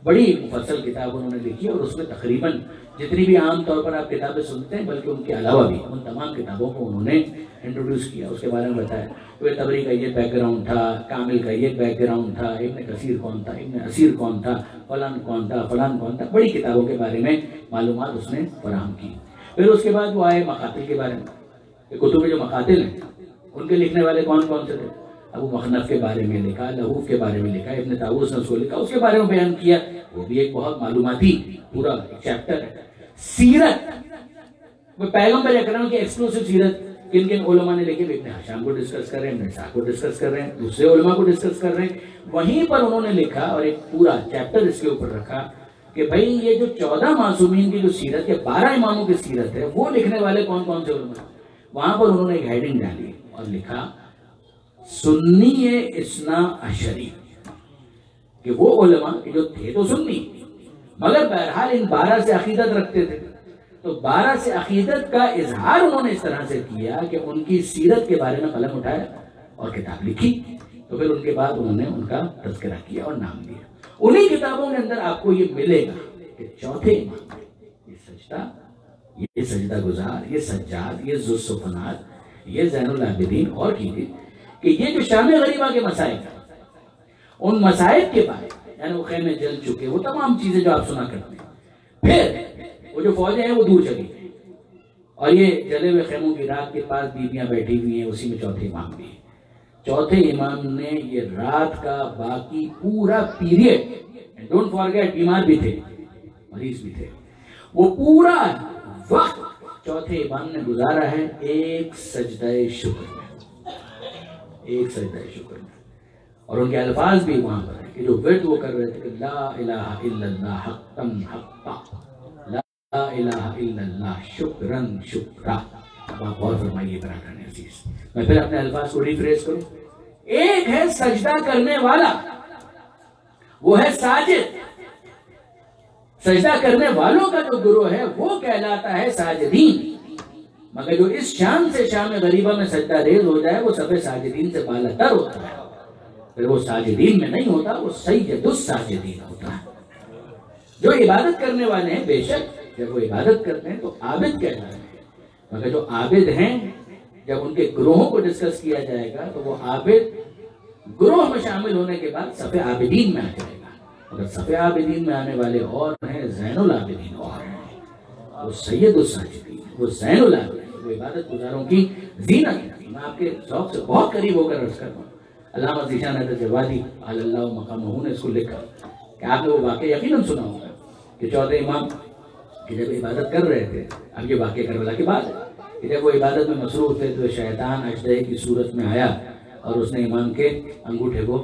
بڑی مفصل کتاب انہوں نے لکھی اور اس میں تقریباً جتنی بھی عام طور پر آپ کتابیں سنتے ہیں بلکہ ان کے علاوہ بھی ان تمام کتابوں کو انہوں نے انٹروڈیوس کیا، اس کے بارے میں بتایا. تبری کا یہ بیک گراؤنڈ تھا، کامل کا یہ بیک گراؤنڈ تھا، ابن کثیر کون تھا، ابن اسیر کون تھا، فلان کون تھا، فلان کون تھا. بڑی کتابوں کے بارے میں معلومات اس نے فراہم کی. پھر اس کے بعد وہ آئے مقاتل کے بارے میں. کتب میں جو مقاتل ہیں ان کے لکھنے والے کون کون سے تھے. ابو مخنف کے بارے میں لکھا، لہوف کے بارے میں لکھا، ابن طاووس نے اس کو لکھا، اس کے بارے میں بیان کیا. وہ بھی ایک بہت معلوماتی پورا چیپٹر ہے. سیرت، پیغمبر اکرم کی ایکسکلوسیو سیرت کن کن علماء نے لکھی. ابن ہشام کو ڈسکس کر رہے ہیں، ابن اسحاق کو ڈسکس کر رہے ہیں، دوسرے علماء کو ڈسکس کر رہے ہیں. وہیں پر انہوں نے لکھا اور ایک پورا چیپٹر اس کے اوپر رکھا کہ بھئی یہ جو 14 معصومین کی جو سیرت ہے، 12 اماموں کی سیرت ہے، وہ لکھنے والے کون کون سے علماء. وہاں پر انہوں نے ایک ہیڈنگ ڈالی اور لکھا سنی اثنا عشری، کہ وہ علماء کہ جو تھے تو سنی مگر بہرحال ان 12 سے عقیدت رکھتے تھے. تو 12 سے عقیدت کا اظہار انہوں نے اس طرح سے کیا کہ ان کی سیرت کے بارے میں قلم اٹھایا اور کتاب لکھی. تو پھر ان کے بعد انہوں نے ان کا تذکرہ کیا اور نام دیا. انہی کتابوں کے اندر آپ کو یہ ملے گا کہ چوتھے امام یہ سجدہ گزار، یہ سجاد، یہ ذو السفنات، یہ زین العابدین. اور کیجیے کہ یہ جو شام غریبہ کے مسائل ہیں ان مسائل کے بارے یعنی وہ خیمے جل چکے، وہ تمام چیزیں جو آپ سنا کرتے ہیں. پھر وہ جو فوجیں ہیں وہ دور چلی گئی اور یہ جلے ہوئے خیموں کی رات کے پاس بیویاں بیٹھی ہوئی ہیں، اسی میں چوتھے امام بھی ہیں. چوتھے امام نے یہ رات کا باقی پورا پیریڈ، ڈونٹ فارگیٹ بیمار بھی تھے، مریض بھی تھے، وہ پورا وقت چوتھے امام نے گزارا ہے ایک سجدہ شکر میں، ایک سجدہ شکر میں. اور ان کے الفاظ بھی وہاں پر ہیں کہ جو ورد وہ کر رہے تھے کہ لا الہ الا اللہ حقا حقا، لا الہ الا اللہ شکرا شکرا. اب آپ غور فرمائیے برادران عزیز، میں پھر اپنے الفاظ کو ریفریش کروں. ایک ہے سجدہ کرنے والا، وہ ہے ساجد. سجدہ کرنے والوں کا جو گروہ ہے وہ کہلاتا ہے ساجدین. مگر جو اس شان سے شام غریبہ میں سجدہ ریز ہو جائے وہ صف ساجدین سے بالا تر ہوتا ہے. پھر وہ ساجدین میں نہیں ہوتا، وہ سید الساجدین ہوتا ہے. جو عبادت کرنے والے ہیں بے شک جب وہ عبادت کرتے ہیں تو عابد کہلاتے ہیں. مگر جو عابد ہیں جب ان کے گروہوں کو ڈسکس کیا جائے گا تو وہ عابد گروہ میں شامل ہونے کے بعد صف عابدین میں آ جائے گا. اگر صف عابدین میں آنے والے اور ہیں، زین العابدین اور ہیں، وہ سید الساجدین، وہ زین العابدین، وہ عبادت گزاروں کی زینت ہے. میں آپ کے ذوق سے بہت قریب ہو کر عرض کرتا ہوں. علامہ ذیشان حیدر جوادی علی اللہ مقامہ نے اس کو لکھا کہ آپ نے وہ واقعہ یقیناً سنا ہوگا کہ چوتھے امام کہ جب عبادت کر رہے تھے، اب یہ واقعہ کربلا کی بات ہے کہ جب وہ عبادت میں مصروف تھے تو شیطان اژدہے کی صورت میں آیا اور اس نے امام کے انگوٹھے کو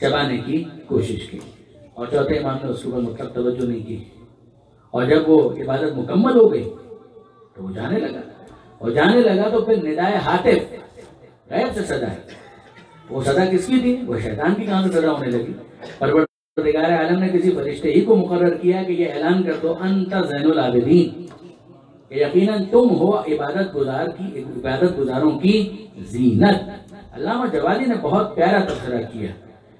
چبانے کی کوشش کی اور چوتھے امام نے اس کے اوپر مطلق توجہ نہیں کی. اور جب وہ عبادت مکمل ہو گئی تو وہ جانے لگا، اور جانے لگا تو پھر ندائے ہاتف غیب سے صدا ہے. وہ صدا کس کی تھی؟ وہ شیطان کی کہاں سے صدا ہونے لگی. پروردگار عالم نے کسی فرشتے ہی کو مقرر کیا کہ یہ اعلان کر دو انت زین العابدین، کہ یقیناً تم ہو عبادت گزاروں کی زینت. علامہ جوادی نے بہت پیارا تبصرہ کیا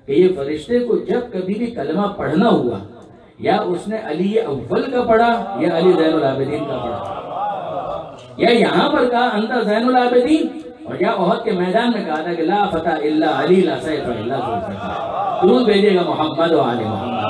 کہ یہ فرشتے کو جب کبھی بھی کلمہ پڑھنا ہوا یا اس نے علی اول کا پڑھا یا علی زین العابدین کا پڑھا، یا یہاں پر کہا انت زین العابدین اور یا احد کے میدان میں کہا تھا کہ لا فتح الا علی لا سیف الا ذو الفقار، درود بھیجیے گا محمد و آل محمد.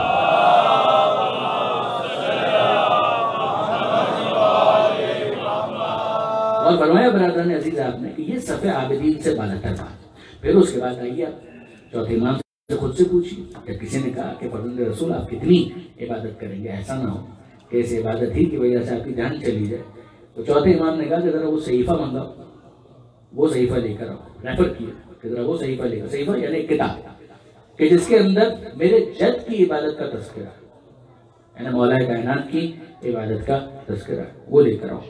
اور فرمایا برادران عزیز آپ نے کہ یہ صف عابدین سے بالاتر بات. پھر اس کے بعد آئیے آپ چوتھے امام سے خود سے پوچھیے. جب کسی نے کہا کہ فرزند رسول آپ کتنی عبادت کریں گے، ایسا نہ ہو کہ اس عبادت ہی کی وجہ سے آپ کی جان چلی جائے، تو چوتھے امام نے کہا کہ ذرا وہ صحیفہ منگاؤ، وہ صحیفہ لے کر آؤ. ریفر کیا کہ ذرا وہ صحیفہ لے کر، صحیفہ یعنی ایک کتاب کہ جس کے اندر میرے جد کی عبادت کا تذکرہ، یعنی مولا کائنات کی عبادت کا تذکرہ، وہ لے کر آؤ.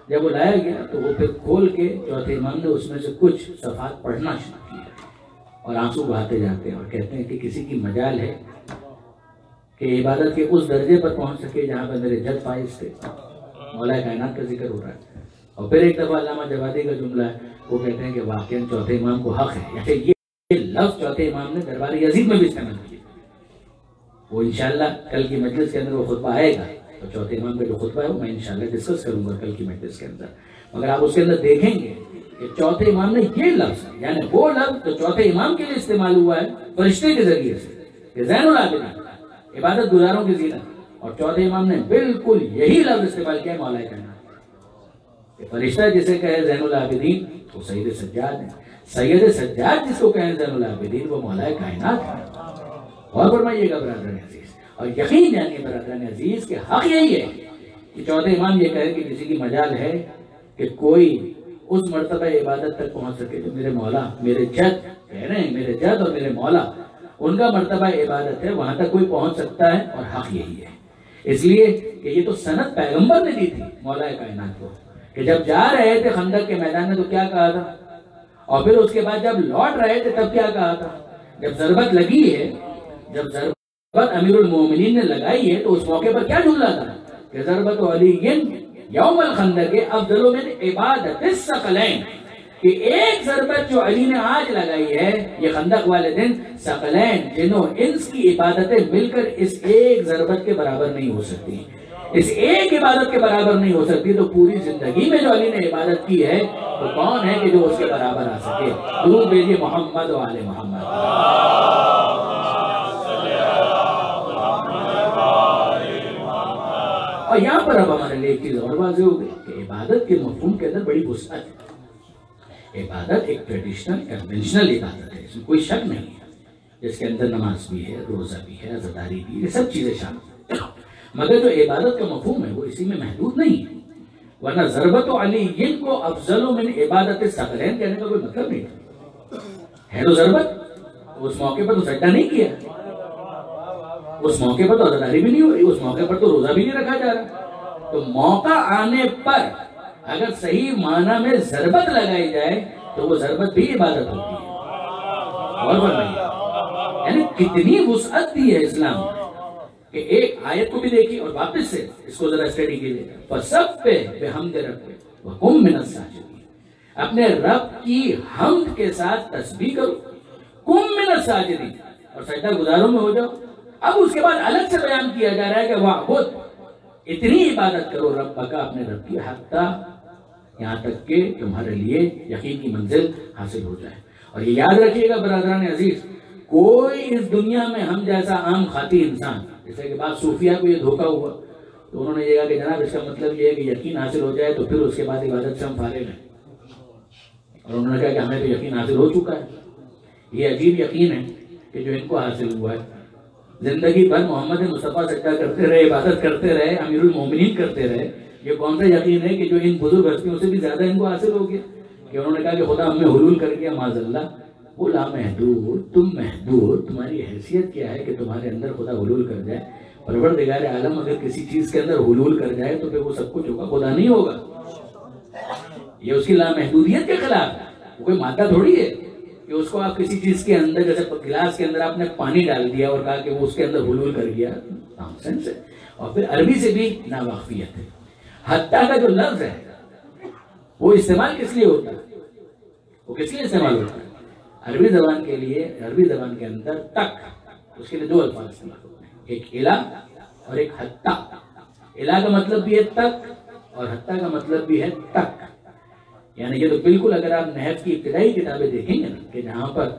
جب وہ لایا گیا تو وہ پھر کھول کے چوتھے امام نے اس میں سے کچھ صفحات پڑھنا شروع کیا اور آنسو بہاتے جاتے ہیں اور کہتے ہیں کہ کسی کی مجال ہے کہ عبادت کے اس درجے پر پہنچ سکے جہاں پر میرے جد فائز تھے. مولا کائنات کا ذکر ہو رہا ہے. اور پھر ایک دفعہ علامہ جوادی کا جملہ ہے، وہ کہتے ہیں کہ واقعاً چوتھے امام کو حق ہے. یعنی یہ لفظ چوتھے امام نے دربار یزید میں بھی استعمال کیا. وہ انشاءاللہ کل کی مجلس کے اندر وہ خطبہ آئے گا، تو چوتھے امام کا جو خطبہ ہے وہ میں انشاءاللہ ڈسکس کروں گا کل کی مجلس کے اندر. مگر آپ اس کے اندر دیکھیں گے کہ چوتھے امام نے یہ لفظ، یعنی وہ لفظ جو چوتھے امام کے لیے استعمال ہوا ہے فرشتے کے ذریعے سے کہ زین العابدین، عبادت گزاروں کی زینت، اور چوتھے امام نے بالکل یہی لفظ استعمال کیا مولا کائنات کہ فرشتہ جسے کہے زین العابدین وہ سید سجاد ہے، سید سجاد جس کو کہیں زین العابدین وہ مولا کائنات ہے. اور فرمائیے گا برادران عزیز، اور یقین جانیے برادران عزیز کہ حق یہی ہے کہ چوتھے امام یہ کہے کہ کسی کی مجال ہے کہ کوئی اس مرتبہ عبادت تک پہنچ سکے جو میرے مولا، میرے جد کہہ رہے ہیں، میرے جد اور میرے مولا ان کا مرتبہ عبادت ہے، وہاں تک کوئی پہنچ سکتا ہے. اور حق یہی ہے، اس لیے کہ یہ تو سند پیغمبر نے دی تھی مولا کائنات کو کہ جب جا رہے تھے خندق کے میدان میں تو کیا کہا تھا، اور پھر اس کے بعد جب لوٹ رہے تھے تب کیا کہا تھا. جب ضربت لگی ہے، جب ضربت امیر المومنین نے لگائی ہے تو اس موقع پر کیا جملہ تھا کہ ضربت علی یوم الخندق افضل من عبادت الثقلین، کہ ایک ضربت جو علی نے آج لگائی ہے یہ خندق والے دن، ثقلین جنوں انس کی عبادتیں مل کر اس ایک ضربت کے برابر نہیں ہو سکتی، اس ایک عبادت کے برابر نہیں ہو سکتی. تو پوری زندگی میں جو علی نے عبادت کی ہے وہ کون ہے کہ جو اس کے برابر آ سکے. درود بھیجیے محمد و آل محمد. اور یہاں پر اب ہمارے لیے ایک چیز اور واضح ہو گئی کہ عبادت کے مفہوم کے اندر بڑی وسعت ہے. عبادت ایک ٹریڈیشنل کنونشنل عبادت ہے، اس میں کوئی شک نہیں ہے، جس کے اندر نماز بھی ہے، روزہ بھی ہے، عزاداری بھی ہے، یہ سب چیزیں شامل ہیں. مگر جو عبادت کا مفہوم ہے وہ اسی میں محدود نہیں ہے. ورنہ ضربت علی کو افضل من عبادت الثقلین کہنے کا کوئی مطلب نہیں ہے. تو ضربت اس موقع پر تو سجدہ نہیں کیا، اس موقع پر تو عزاداری بھی نہیں ہو رہی، اس موقع پر تو روزہ بھی نہیں رکھا جا رہا. تو موقع آنے پر اگر صحیح معنی میں ضربت لگائی جائے تو وہ ضربت بھی عبادت ہوتی ہے. اور فرمائیے یعنی کتنی وسعت دی ہے اسلام کہ ایک آیت کو بھی دیکھی اور واپس سے اس کو ذرا اسٹڈی کیجیے. فَسَبِّحْ بِحَمْدِ رَبِّكَ وَقُم مِّنَ السَّاجِدِينَ، اپنے رب کی حمد کے ساتھ تسبیح کرو، قُم مِّنَ السَّاجِدِينَ، اور سجدہ گزاروں میں ہو جاؤ. اب اس کے بعد الگ سے بیان کیا جا رہا ہے کہ وَعْبُدْ، اتنی عبادت کرو رب کا، اپنے رب کی، حتیٰ یہاں تک کہ تمہارے لیے یقین کی منزل حاصل ہو جائے. اور یہ یاد رکھیے گا برادران عزیز، کوئی اس دنیا میں ہم جیسا عام خاطی انسان، جیسے کہ بعض صوفیہ کو یہ دھوکہ ہوا تو انہوں نے یہ کہا کہ جناب اس کا مطلب یہ ہے کہ یقین حاصل ہو جائے تو پھر اس کے بعد عبادت سے ہم فارغ ہیں. اور انہوں نے کہا کہ ہمیں تو یقین حاصل ہو چکا ہے. یہ عجیب یقین ہے کہ جو ان کو حاصل ہوا ہے. زندگی بھر محمد مصطفیٰ سجدہ کرتے رہے، عبادت کرتے رہے، امیر المومنین کرتے رہے. یہ کون سا یقین ہے کہ جو ان بزرگ ہستیوں سے بھی زیادہ ان کو حاصل ہو گیا کہ انہوں نے کہا کہ خدا ہم میں حلول کر گیا معاذ اللہ. وہ لامحدود، تم محدود، تمہاری حیثیت کیا ہے کہ تمہارے اندر خدا حلول کر جائے. پروردگار عالم اگر کسی چیز کے اندر حلول کر جائے تو پھر وہ سب کچھ ہوگا، خدا نہیں ہوگا. یہ اس کی لامحدودیت کے خلاف ہے. وہ کوئی مادہ تھوڑی ہے کہ اس کو آپ کسی چیز کے اندر، جیسے گلاس کے اندر آپ نے پانی ڈال دیا اور کہا کہ وہ اس کے اندر حلول کر گیا. نانسنس ہے. اور پھر عربی سے بھی ناواقفیت ہے. حتیٰ کا جو لفظ ہے وہ استعمال کس لیے ہوتا ہے؟ وہ کس لیے استعمال ہوتا ہے؟ عربی زبان کے لیے، عربی زبان کے اندر تک، اس کے لیے دو الفاظ استعمال ہوتے ہیں، ایک الہ اور ایک حتیٰ. الہ کا مطلب بھی ہے تک اور حتیٰ کا مطلب بھی ہے تک. یعنی یہ تو بالکل اگر آپ نحو کی ابتدائی کتابیں دیکھیں گے نا کہ جہاں پر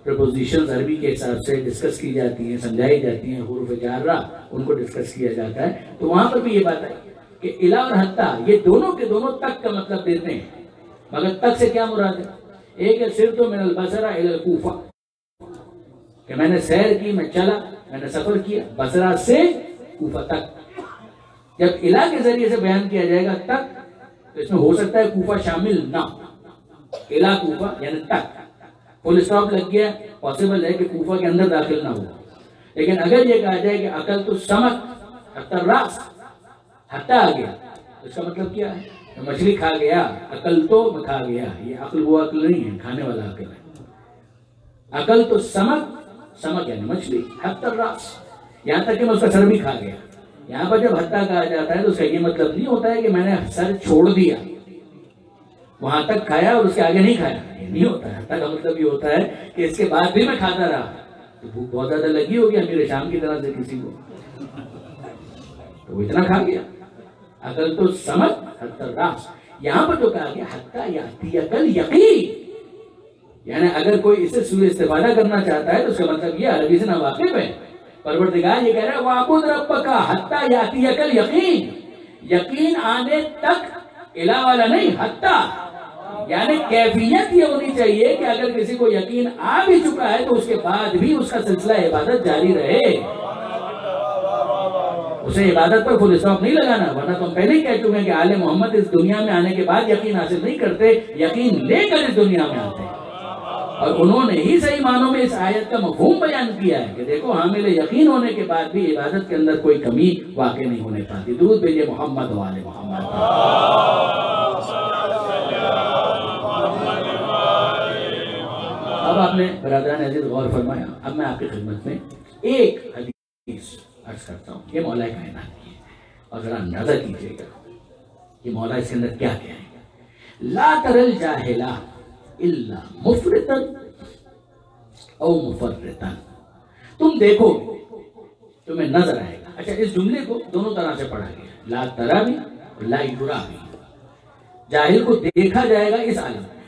پریپوزیشنز عربی کے حساب سے ڈسکس کی جاتی ہیں، سمجھائی جاتی ہیں، حروف جارہ ان کو ڈسکس کیا جاتا ہے، تو وہاں پر بھی یہ بات ہے کہ الہ اور حتیٰ یہ دونوں کے دونوں تک کا مطلب دیتے ہیں. مگر تک سے کیا مراد ہے؟ ایک ہے سر تو من البصرہ الی الکوفہ، کہ میں نے سیر کی، میں چلا، میں نے سفر کیا بصرہ سے کوفہ تک۔ جب الہ کے ذریعے سے بیان کیا جائے گا تک، تو اس میں ہو سکتا ہے کوفہ شامل نہ، الہ کوفہ یعنی تک، فل اسٹاپ لگ گیا، پاسبل ہے کہ کوفہ کے اندر داخل نہ ہو۔ لیکن اگر یہ کہا جائے کہ عقل تو سمک حتی الراس، حتی آ گیا، اس کا مطلب کیا ہے؟ مچھلی کھا گیا، عقل تو میں کھا گیا، یہ عقل وہ عقل نہیں ہے، کھانے والا عقل ہے۔ عقل تو سمک، سمک یعنی مچھلی، حتی الراس، یہاں تک کہ میں اس کا سر بھی کھا گیا۔ یہاں پر جب حتی کہا جاتا ہے تو اس کا یہ مطلب نہیں ہوتا ہے کہ میں نے سر چھوڑ دیا، وہاں تک کھایا اور اس کے آگے نہیں کھایا، یہ نہیں ہوتا ہے۔ حتی کا مطلب یہ ہوتا ہے کہ اس کے بعد بھی میں کھاتا رہا، تو بھوک بہت زیادہ لگی ہوگی امیر شام کی طرح سے کسی کو، تو وہ اتنا کھا گیا۔ عقل تو سمجھ حتی الراس، یہاں پر جو کہا گیا حتی یاتیک الیقین، یعنی اگر کوئی اس سے سوء استفادہ کرنا چاہتا ہے تو اس کا مطلب یہ عربی سے ناواقف ہے۔ پروردگار یہ کہہ رہا ہے وَاعْبُدْ رَبَّكَ حَتَّى يَأْتِيَكَ الْيَقِينُ، یقین آنے تک، الہ والا نہیں، حتی، یعنی کیفیت یہ ہونی چاہیے کہ اگر کسی کو یقین آ بھی چکا ہے تو اس کے بعد بھی اس کا سلسلہ عبادت جاری رہے، اسے عبادت پر فل اسٹاپ نہیں لگانا، ورنہ تم پہلے ہی کہہ چکے ہیں کہ آل محمد اس دنیا میں آنے کے بعد یقین حاصل نہیں کرتے، یقین لے کر اس دنیا میں آتے ہیں۔ اور انہوں نے ہی صحیح معنوں میں اس آیت کا مفہوم بیان کیا ہے کہ دیکھو حامل یقین ہونے کے بعد بھی عبادت کے اندر کوئی کمی واقع نہیں ہونے پاتی۔ درود بھیجئے محمد و آل محمد۔ اب آپ نے برادران عزیز غور فرمایا، اب میں آپ کی خدمت میں ایک حدیث عرض کرتا ہوں، یہ مولا کائنات کی ہے، اور ذرا نظر کیجئے گا کہ مولا اس کے اندر کیا کیا ہے۔ لا تر الجاہل الا مفرطا او مفرطا، تم دیکھو گے تمہیں نظر آئے گا۔ اچھا، اس جملے کو دونوں طرح سے پڑھا گیا، لا ترا بھی اور لا یرا بھی۔ جاہل کو دیکھا جائے گا اس عالم میں،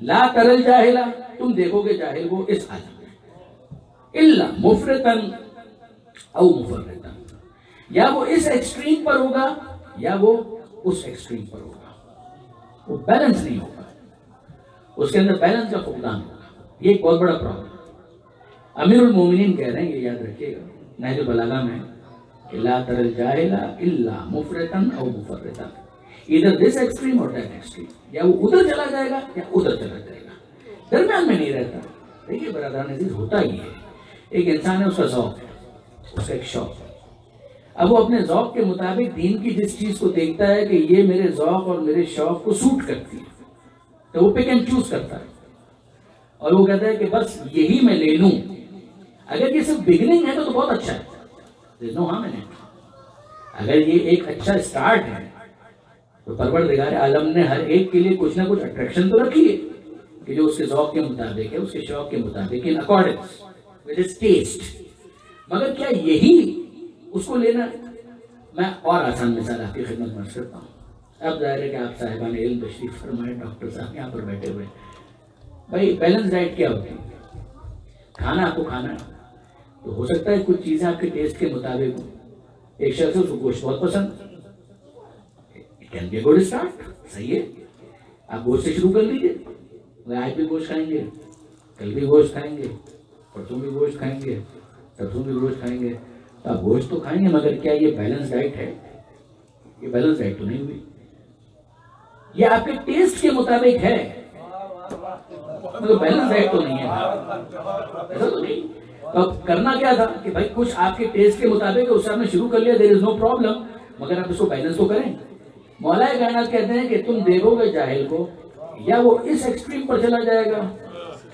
لا تر الجاہل، تم دیکھو گے جاہل کو اس عالم میں، الا مفرطا او مفرطا، یا وہ اس ایکسٹریم پر ہوگا یا وہ اس ایکسٹریم پر ہوگا، وہ بیلنس نہیں ہوگا، اس کے اندر بیلنس کا فقدان ہوگا۔ یہ ایک بہت بڑا پرابلم۔ امیر المومنین کہہ رہے ہیں، یہ یاد رکھیے گا نہج البلاغہ میں، کہ لا تر الجاہل الا مفرطا او مفرطا، ادھر دس ایکسٹریم اور دیٹ ایکسٹریم، یا وہ ادھر چلا جائے گا یا ادھر چلا جائے گا، درمیان میں نہیں رہتا۔ دیکھیے برادران عزیز، ہوتا ہی ہے، ایک انسان ہے، اس کا ذوق ہے، اس کا ایک شوق ہے، اب وہ اپنے ذوق کے مطابق دین کی جس چیز کو دیکھتا ہے کہ یہ میرے ذوق اور میرے شوق کو سوٹ کرتی ہے، تو وہ پک اینڈ چوز کرتا ہے، اور وہ کہتا ہے کہ بس یہی میں لے لوں۔ اگر یہ صرف بگننگ ہے تو بہت اچھا ہے، there is no harm in it۔ اگر یہ ایک اچھا سٹارٹ ہے تو پروردگار عالم نے ہر ایک کے لیے کچھ نہ کچھ اٹریکشن تو رکھی ہے کہ جو اس کے ذوق کے مطابق ہے، اس کے شوق کے مطابق، in accordance with his test. مگر کیا یہی اس کو لینا ہے؟ میں اور آسان مثال آپ کی خدمت میں کرتا ہوں۔ اب ظاہر ہے کہ آپ صاحبان علم تشریف فرمائے، ڈاکٹر صاحب یہاں پر بیٹھے ہوئے، بھائی بیلنس ڈائٹ کیا ہوتی ہے؟ کھانا آپ کو کھانا ہے، تو ہو سکتا ہے کچھ چیزیں آپ کے ٹیسٹ کے مطابق ہوں۔ ایک شخص ہے، اس کو گوشت بہت پسند، it can be a good start, صحیح ہے، آپ گوشت سے شروع کر لیجیے، آج بھی گوشت کھائیں گے، کل بھی گوشت کھائیں گے، پرسوں بھی گوشت کھائیں گے، پرسوں بھی گوشت کھائیں گے، تو آپ گوشت تو کھائیں گے، مگر کیا یہ بیلنس ڈائٹ ہے؟ یہ بیلنس ڈائٹ تو نہیں ہوئی، یہ آپ کے ٹیسٹ کے مطابق ہے، مگر بیلنس ڈائٹ تو نہیں ہے، ایسا تو نہیں۔ تو اب کرنا کیا تھا کہ بھائی کچھ آپ کے ٹیسٹ کے مطابق اس سے آپ نے شروع کر لیا، there is no problem، مگر آپ اس کو بیلنس تو کریں۔ مولا کائنات کہتے ہیں کہ تم دیکھو گے جاہل کو، یا وہ اس ایکسٹریم پر چلا جائے گا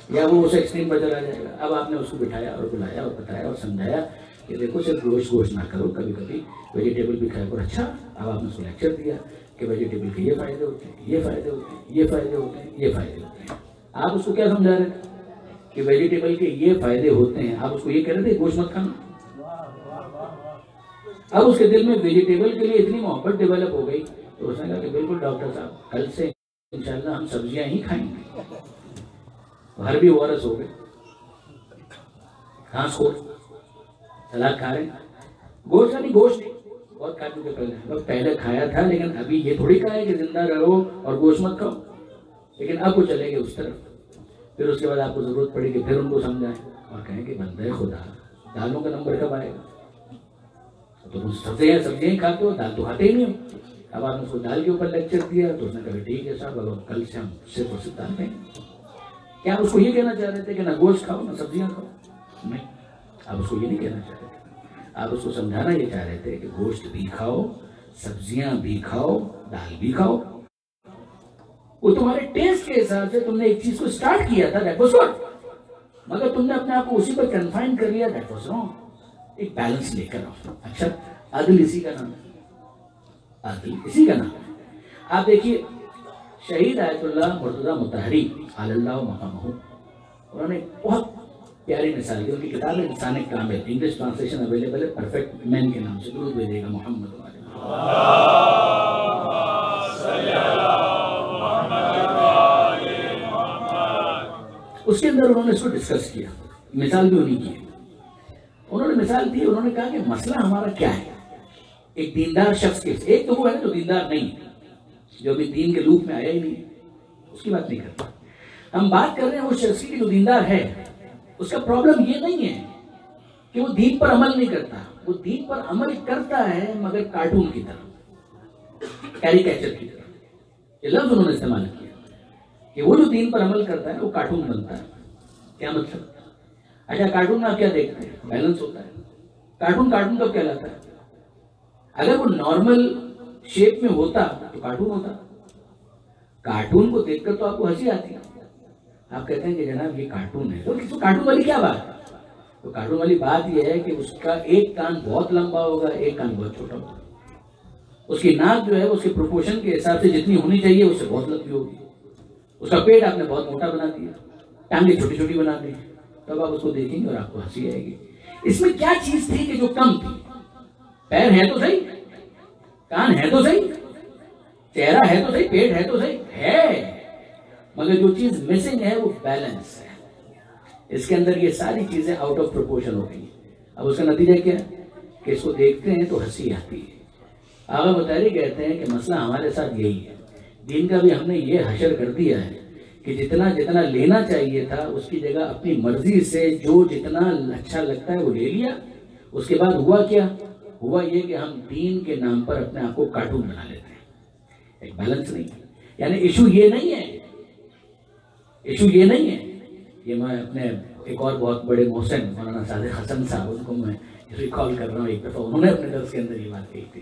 یا وہ اس ایکسٹریم پر چلا جائے گا۔ اب آپ نے اس کو بٹھایا اور بلایا اور بتایا اور سمجھایا کہ دیکھو صرف گوشت نہ کرو، کبھی کبھی ویجیٹیبل بھی کھایا کرو۔ اچھا، اب آپ نے اس کو لیکچر دیا کہ ویجیٹیبل کے یہ فائدے ہوتے ہیں، یہ فائدے ہوتے ہیں، یہ فائدے ہوتے ہیں، یہ فائدے ہوتے ہیں۔ آپ اس کو کیا سمجھا رہے تھے کہ ویجیٹیبل کے یہ فائدے ہوتے ہیں، آپ اس کو یہ کہہ رہے تھے گوشت مت کھانا۔ اب اس کے دل میں ویجیٹیبل کے لیے اتنی محبت ڈیولپ ہو گئی تو اس نے کہا کہ بالکل ڈاکٹر صاحب، کل سے انشاءاللہ ہم سبزیاں ہی کھائیں گے۔ ہر بھی وارث ہو گئے، گھاس خور، سلاد کھا رہے ہیں، گوشت نہیں، گوشت نہیں، بہت کھا چکے پہلے کھایا تھا، لیکن ابھی یہ تھوڑی کہا ہے کہ زندہ رہو اور گوشت مت کھاؤ۔ لیکن اب وہ چلے گئے اس طرف. پھر اس کے بعد آپ کو ضرورت پڑے کہ پھر ان کو سمجھائیں اور کہیں کہ بندہ خدا دالوں کا نمبر کب آئے گا؟ تو تم سبزیاں ہی کھاتے ہو، دال تو کھاتے ہی نہیں ہو. اب آپ نے اس کو دال کے اوپر لیکچر دیا تو اس نے کہا ٹھیک ہے صاحب، اب کل سے ہم صرف اور صرف دال کھائیں گے. کیا آپ اس کو یہ کہنا چاہ رہے تھے کہ نہ گوشت کھاؤ نہ سبزیاں کھاؤ؟ نہیں، آپ اس کو یہ نہیں کہنا چاہ رہے تھے. آپ اس کو سمجھانا یہ چاہ رہے تھے کہ گوشت بھی کھاؤ، سبزیاں بھی کھاؤ، دال بھی کھاؤ. وہ تمہارے ٹیسٹ کے حساب سے تم نے ایک چیز کو سٹارٹ کیا تھا، that was good. مگر تم نے اپنے آپ کو اسی پر کنفائن کر لیا، that was wrong. ایک بیلنس لے کر آؤ. اچھا، عدل اسی کا نام ہے، عدل اسی کا نام ہے. آپ دیکھیے شہید آیت اللہ مرتضیٰ مطہری علی اللہ مقامہ، انہوں نے بہت پیاری مثال دی. ان کی کتاب ہے انسان کامل، انگلش ٹرانسلیشن اویلیبل ہے پرفیکٹ مین کے نام سے. درود بھیجیے گا محمد والے. اس کے اندر انہوں نے اس کو ڈسکس کیا، مثال بھی انہیں کی. انہوں نے مثال دی، انہوں نے کہا کہ مسئلہ ہمارا کیا ہے. ایک دیندار شخص کے، ایک تو وہ ہے جو دیندار نہیں ہے، جو ابھی دین کے لوپ میں آیا ہی نہیں ہے، اس کی بات نہیں کرتا. ہم بات کر رہے ہیں وہ شخص کی جو دیندار ہے. اس کا پرابلم یہ نہیں ہے کہ وہ دین پر عمل نہیں کرتا، وہ دین پر عمل کرتا ہے مگر کارٹون کی طرح، کیریکیچر کی طرح. یہ لفظ انہوں نے استعمال کیا کہ وہ جو دین پر عمل کرتا ہے وہ کارٹون بنتا ہے. کیا مطلب؟ اچھا، کارٹون میں آپ کیا دیکھتے ہیں؟ بیلنس ہوتا ہے. کارٹون کب کہلاتا ہے؟ اگر وہ نارمل شیپ میں ہوتا تو کارٹون ہوتا. کارٹون کو دیکھ کر تو آپ کو ہنسی آتی ہے. آپ کہتے ہیں کہ جناب یہ کارٹون ہے، تو کارٹون والی کیا بات ہے؟ تو کارٹون والی بات یہ ہے کہ اس کا ایک کان بہت لمبا ہوگا، ایک کان بہت چھوٹا ہوگا. اس کی ناک جو ہے اس کے پروپورشن کے حساب سے جتنی ہونی چاہیے اس سے بہت لمبی ہوگی. اس کا پیٹ آپ نے بہت موٹا بنا دیا، ٹانگیں چھوٹی چھوٹی بنا دی. تب آپ اس کو دیکھیں گے اور آپ کو ہنسی آئے گی. اس میں کیا چیز تھی کہ جو کم تھی؟ پیر ہے تو صحیح، کان ہے تو صحیح، چہرہ ہے تو صحیح، پیٹ ہے تو صحیح ہے، مگر جو چیز مسنگ ہے وہ بیلنس ہے. اس کے اندر یہ ساری چیزیں آؤٹ آف پروپورشن ہو گئی. اب اس کا نتیجہ کیا ہے کہ اس کو دیکھتے ہیں تو ہنسی آتی ہے. آغا مطہری کہتے ہیں کہ مسئلہ ہمارے ساتھ یہی ہے. دین کا بھی ہم نے یہ حشر کر دیا ہے کہ جتنا لینا چاہیے تھا اس کی جگہ اپنی مرضی سے جو جتنا اچھا لگتا ہے وہ لے لیا. اس کے بعد ہوا کیا؟ ہوا یہ کہ ہم دین کے نام پر اپنے آپ کو کارٹون بنا لیتے ہیں. ایک بیلنس نہیں ہے. یعنی ایشو یہ نہیں ہے، یہ میں اپنے ایک اور بہت بڑے محسن مولانا صادق حسن صاحب، ان کو میں ریکال کر رہا ہوں. ایک دفعہ انہوں نے اپنے درس کے اندر یہ بات کہی تھی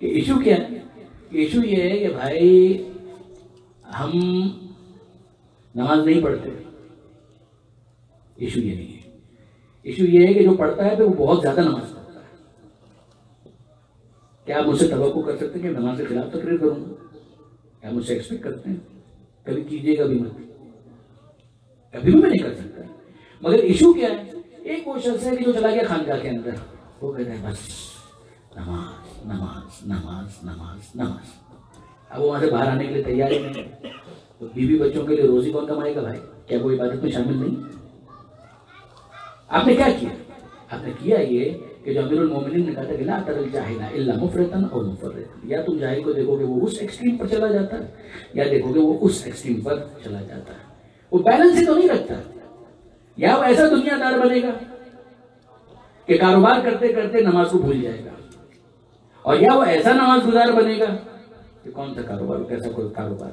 کہ ایشو کیا ہے؟ ایشو یہ ہے کہ بھائی ہم نماز نہیں پڑھتے. ایشو یہ نہیں ہے. ایشو یہ ہے کہ جو پڑھتا ہے وہ بہت زیادہ نماز پڑھتا ہے. کیا آپ مجھ سے توقع کر سکتے ہیں کہ نماز کے خلاف تقریر کروں گا؟ کیا مجھ سے ایکسپیکٹ کرتے ہیں؟ کبھی کیجیے گا بھی مت، کبھی بھی میں نہیں کر سکتا. مگر ایشو کیا ہے؟ ایک وہ شخص ہے کہ جو چلا گیا خانقاہ کے اندر، وہ کہتا ہے بس نماز نماز نماز نماز نماز. اب وہ وہاں سے باہر آنے کے لیے تیار ہی نہیں. تو بیوی بچوں کے لیے روزی کون کمائے گا بھائی؟ کیا وہ عبادت میں شامل نہیں؟ آپ نے کیا کیا؟ آپ نے کیا یہ کہ جو امیر المومنین نے کہا تھا کہ لا تر الجاہل الا مفرطا او مفرطا، یا تم جاہل کو دیکھو گے وہ اس ایکسٹریم پر چلا جاتا ہے یا دیکھو گے وہ اس ایکسٹریم پر چلا جاتا ہے. وہ بیلنس ہی تو نہیں رکھتا. یا وہ ایسا دنیا دار بنے گا کہ کاروبار کرتے کرتے نماز کو بھول جائے گا، اور یا وہ ایسا نماز گزار بنے گا کہ کون سا کاروبار، کیسا کوئی کاروبار.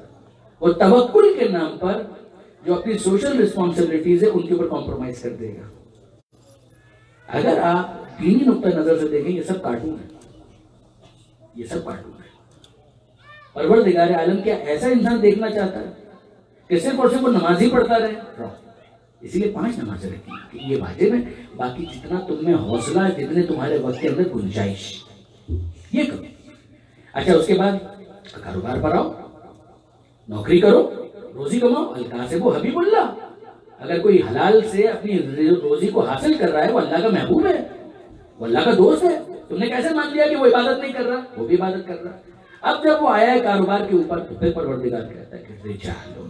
وہ توکل کے نام پر جو اپنی سوشل رسپانسبلٹیز ہے ان کے اوپر کمپرومائز کر دے گا. اگر آپ دینی نقطہ نظر سے دیکھیں یہ سب کارٹون ہے، یہ سب کارٹون ہے. پروردگار عالم کیا ایسا انسان دیکھنا چاہتا ہے کہ صرف اور صرف وہ نماز ہی پڑھتا رہے؟ اسی لیے 5 نمازیں رکھی کہ یہ واجب ہے. باقی جتنا تم میں حوصلہ، جتنے تمہارے وقت کے اندر گنجائش، یہ کرو. اچھا، اس کے بعد کاروبار پر آؤ، نوکری کرو، روزی کماؤ. الکاسب حبیب اللہ. اگر کوئی حلال سے اپنی روزی کو حاصل کر رہا ہے وہ اللہ کا محبوب ہے، وہ اللہ کا دوست ہے. تم نے کیسے مان لیا کہ وہ عبادت نہیں کر رہا؟ وہ بھی عبادت کر رہا. اب جب وہ آیا ہے کاروبار کے اوپر تو پھر پروردگار کہتا ہے کہ رجال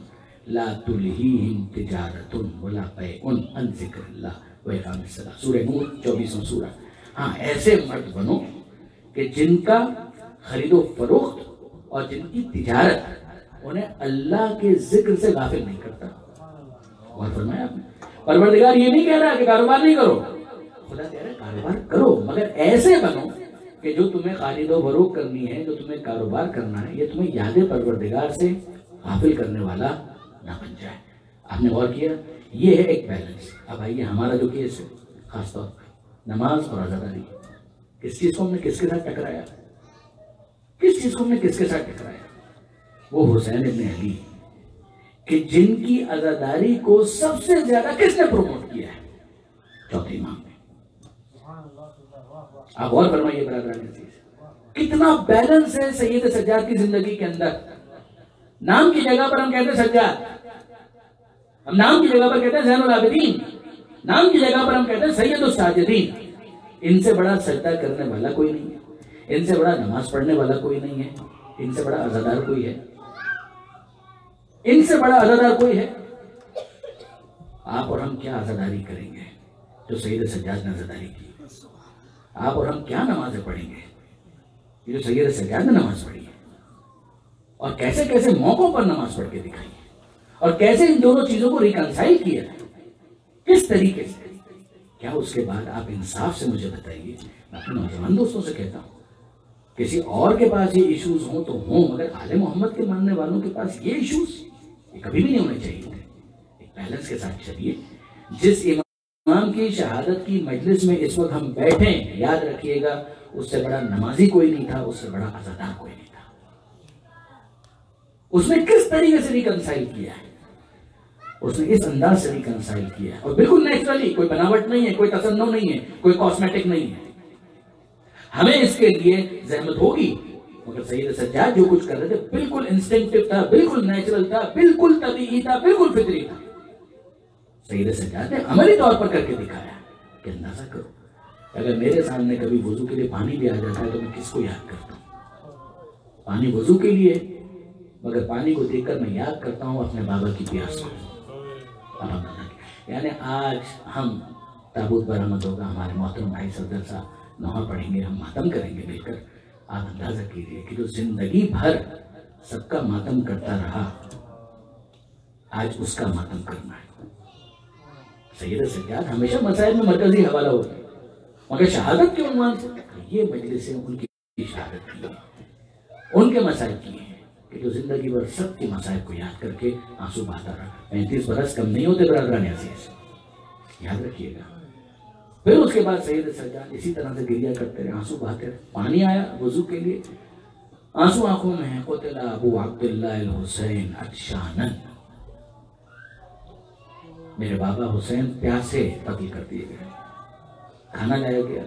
لا تلہیہم تجارت ولا بیع عن ذکر اللہ واقام الصلاۃ. سورہ نور 24واں سورہ. ہاں، ایسے مرد بنو کہ جن کا خرید و فروخت اور جن کی تجارت انہیں اللہ کے ذکر سے غافل نہیں کرتا. اور فرمایا آپ نے پروردگار یہ نہیں کہہ رہا کہ کاروبار نہیں کرو، خدا کہہ رہا ہے کاروبار کرو مگر ایسے بنو کہ جو تمہیں خرید و فروخت کرنی ہے، جو تمہیں کاروبار کرنا ہے، یہ تمہیں یاد پروردگار سے غافل کرنے والا نہ بن جائے. آپ نے غور کیا، یہ ہے ایک بیلنس. اب آئیے ہمارا جو کیس ہے خاص طور پہ نماز اور عزاداری، کس چیز کو ہم نے کس کے ساتھ ٹکرایا، کس چیز کو ہم نے کس کے ساتھ ٹکرایا؟ وہ حسین ابن علی کہ جن کی عزاداری کو سب سے زیادہ کس نے پروموٹ کیا ہے؟ چوتھے امام نے. آپ غور فرمائیے برادران عزیز، کتنا بیلنس ہے سید سجاد کی زندگی کے اندر. نام کی جگہ پر ہم کہتے ہیں سجاد، ہم نام کی جگہ پر کہتے ہیں زین العابدین، نام کی جگہ پر ہم کہتے ہیں سید الساجدین. ان سے بڑا سجدہ کرنے والا کوئی نہیں ہے، ان سے بڑا نماز پڑھنے والا کوئی نہیں ہے، ان سے بڑا عزادار کوئی ہے، ان سے بڑا عزادار کوئی ہے؟ آپ اور ہم کیا عزاداری کریں گے جو سید سجاد نے عزاداری کی؟ آپ اور ہم کیا نمازیں پڑھیں گے جو سید سجاد نے نماز پڑھی ہے؟ اور کیسے کیسے موقعوں پر نماز پڑھ کے دکھائی ہے، اور کیسے ان دونوں چیزوں کو ریکنسائل کیا ہے، کس طریقے سے؟ کیا اس کے بعد آپ انصاف سے مجھے بتائیے، میں اپنے نوجوان دوستوں سے کہتا ہوں کسی اور کے پاس یہ ایشوز ہوں تو ہوں، مگر آل محمد کے ماننے والوں کے پاس یہ ایشوز یہ کبھی بھی نہیں ہونے چاہیے تھے. ایک بیلنس کے ساتھ چلیے. جس امام کی شہادت کی مجلس میں اس وقت ہم بیٹھے ہیں، یاد رکھیے گا اس سے بڑا نمازی کوئی نہیں تھا، اس سے بڑا عزادار کوئی نہیں تھا. اس نے کس طریقے سے ریکنسائل کیا ہے؟ اس نے اس انداز سے ریکنسائل کیا ہے، اور بالکل نیچرلی، کوئی بناوٹ نہیں ہے، کوئی تصنع نہیں ہے، کوئی کاسمیٹک نہیں ہے. ہمیں اس کے لیے زحمت ہوگی، مگر سید سجاد جو کچھ کر رہے تھے بالکل انسٹنکٹیو تھا، بالکل نیچرل تھا، بالکل طبیعی تھا، بالکل فطری تھا. سید سجاد نے عملی طور پر کر کے دکھایا. کہ اندازہ کرو اگر میرے سامنے کبھی وضو کے لیے پانی بھی آ جاتا ہے تو میں کس کو یاد کرتا ہوں؟ پانی وضو کے لیے، مگر پانی کو دیکھ کر میں یاد کرتا ہوں اپنے بابا کی پیاس کو. یعنی آج ہم تابوت برآمد ہوگا، ہمارے محترم بھائی صدر صاحب نوحہ پڑھیں گے، ہم ماتم کریں گے مل کر. آپ اندازہ کیجیے کہ جو زندگی بھر سب کا ماتم کرتا رہا، آج اس کا ماتم کرنا ہے. سید سجاد ہمیشہ مسائل میں مرکزی حوالہ ہوتا ہے، مگر شہادت کے عنوان سے یہ مجلسیں ان کی شہادت کی ہیں، ان کے مسائل کی ہیں کہ جو زندگی بھر سب کے مسائل کو یاد کر کے آنسو بہاتا رہا. 35 برس کم نہیں ہوتے برادران عزیز، یاد رکھیے گا. پھر اس کے بعد سید سجاد اسی طرح سے گریہ کرتے رہے، آنسو بہاتے رہے. پانی آیا وضو کے لیے، آنسو آنکھوں میں ہیں. قتل ابو عبداللہ الحسین عطشاناً، میرے بابا حسین پیاسے قتل کر دیے گئے. کھانا لایا گیا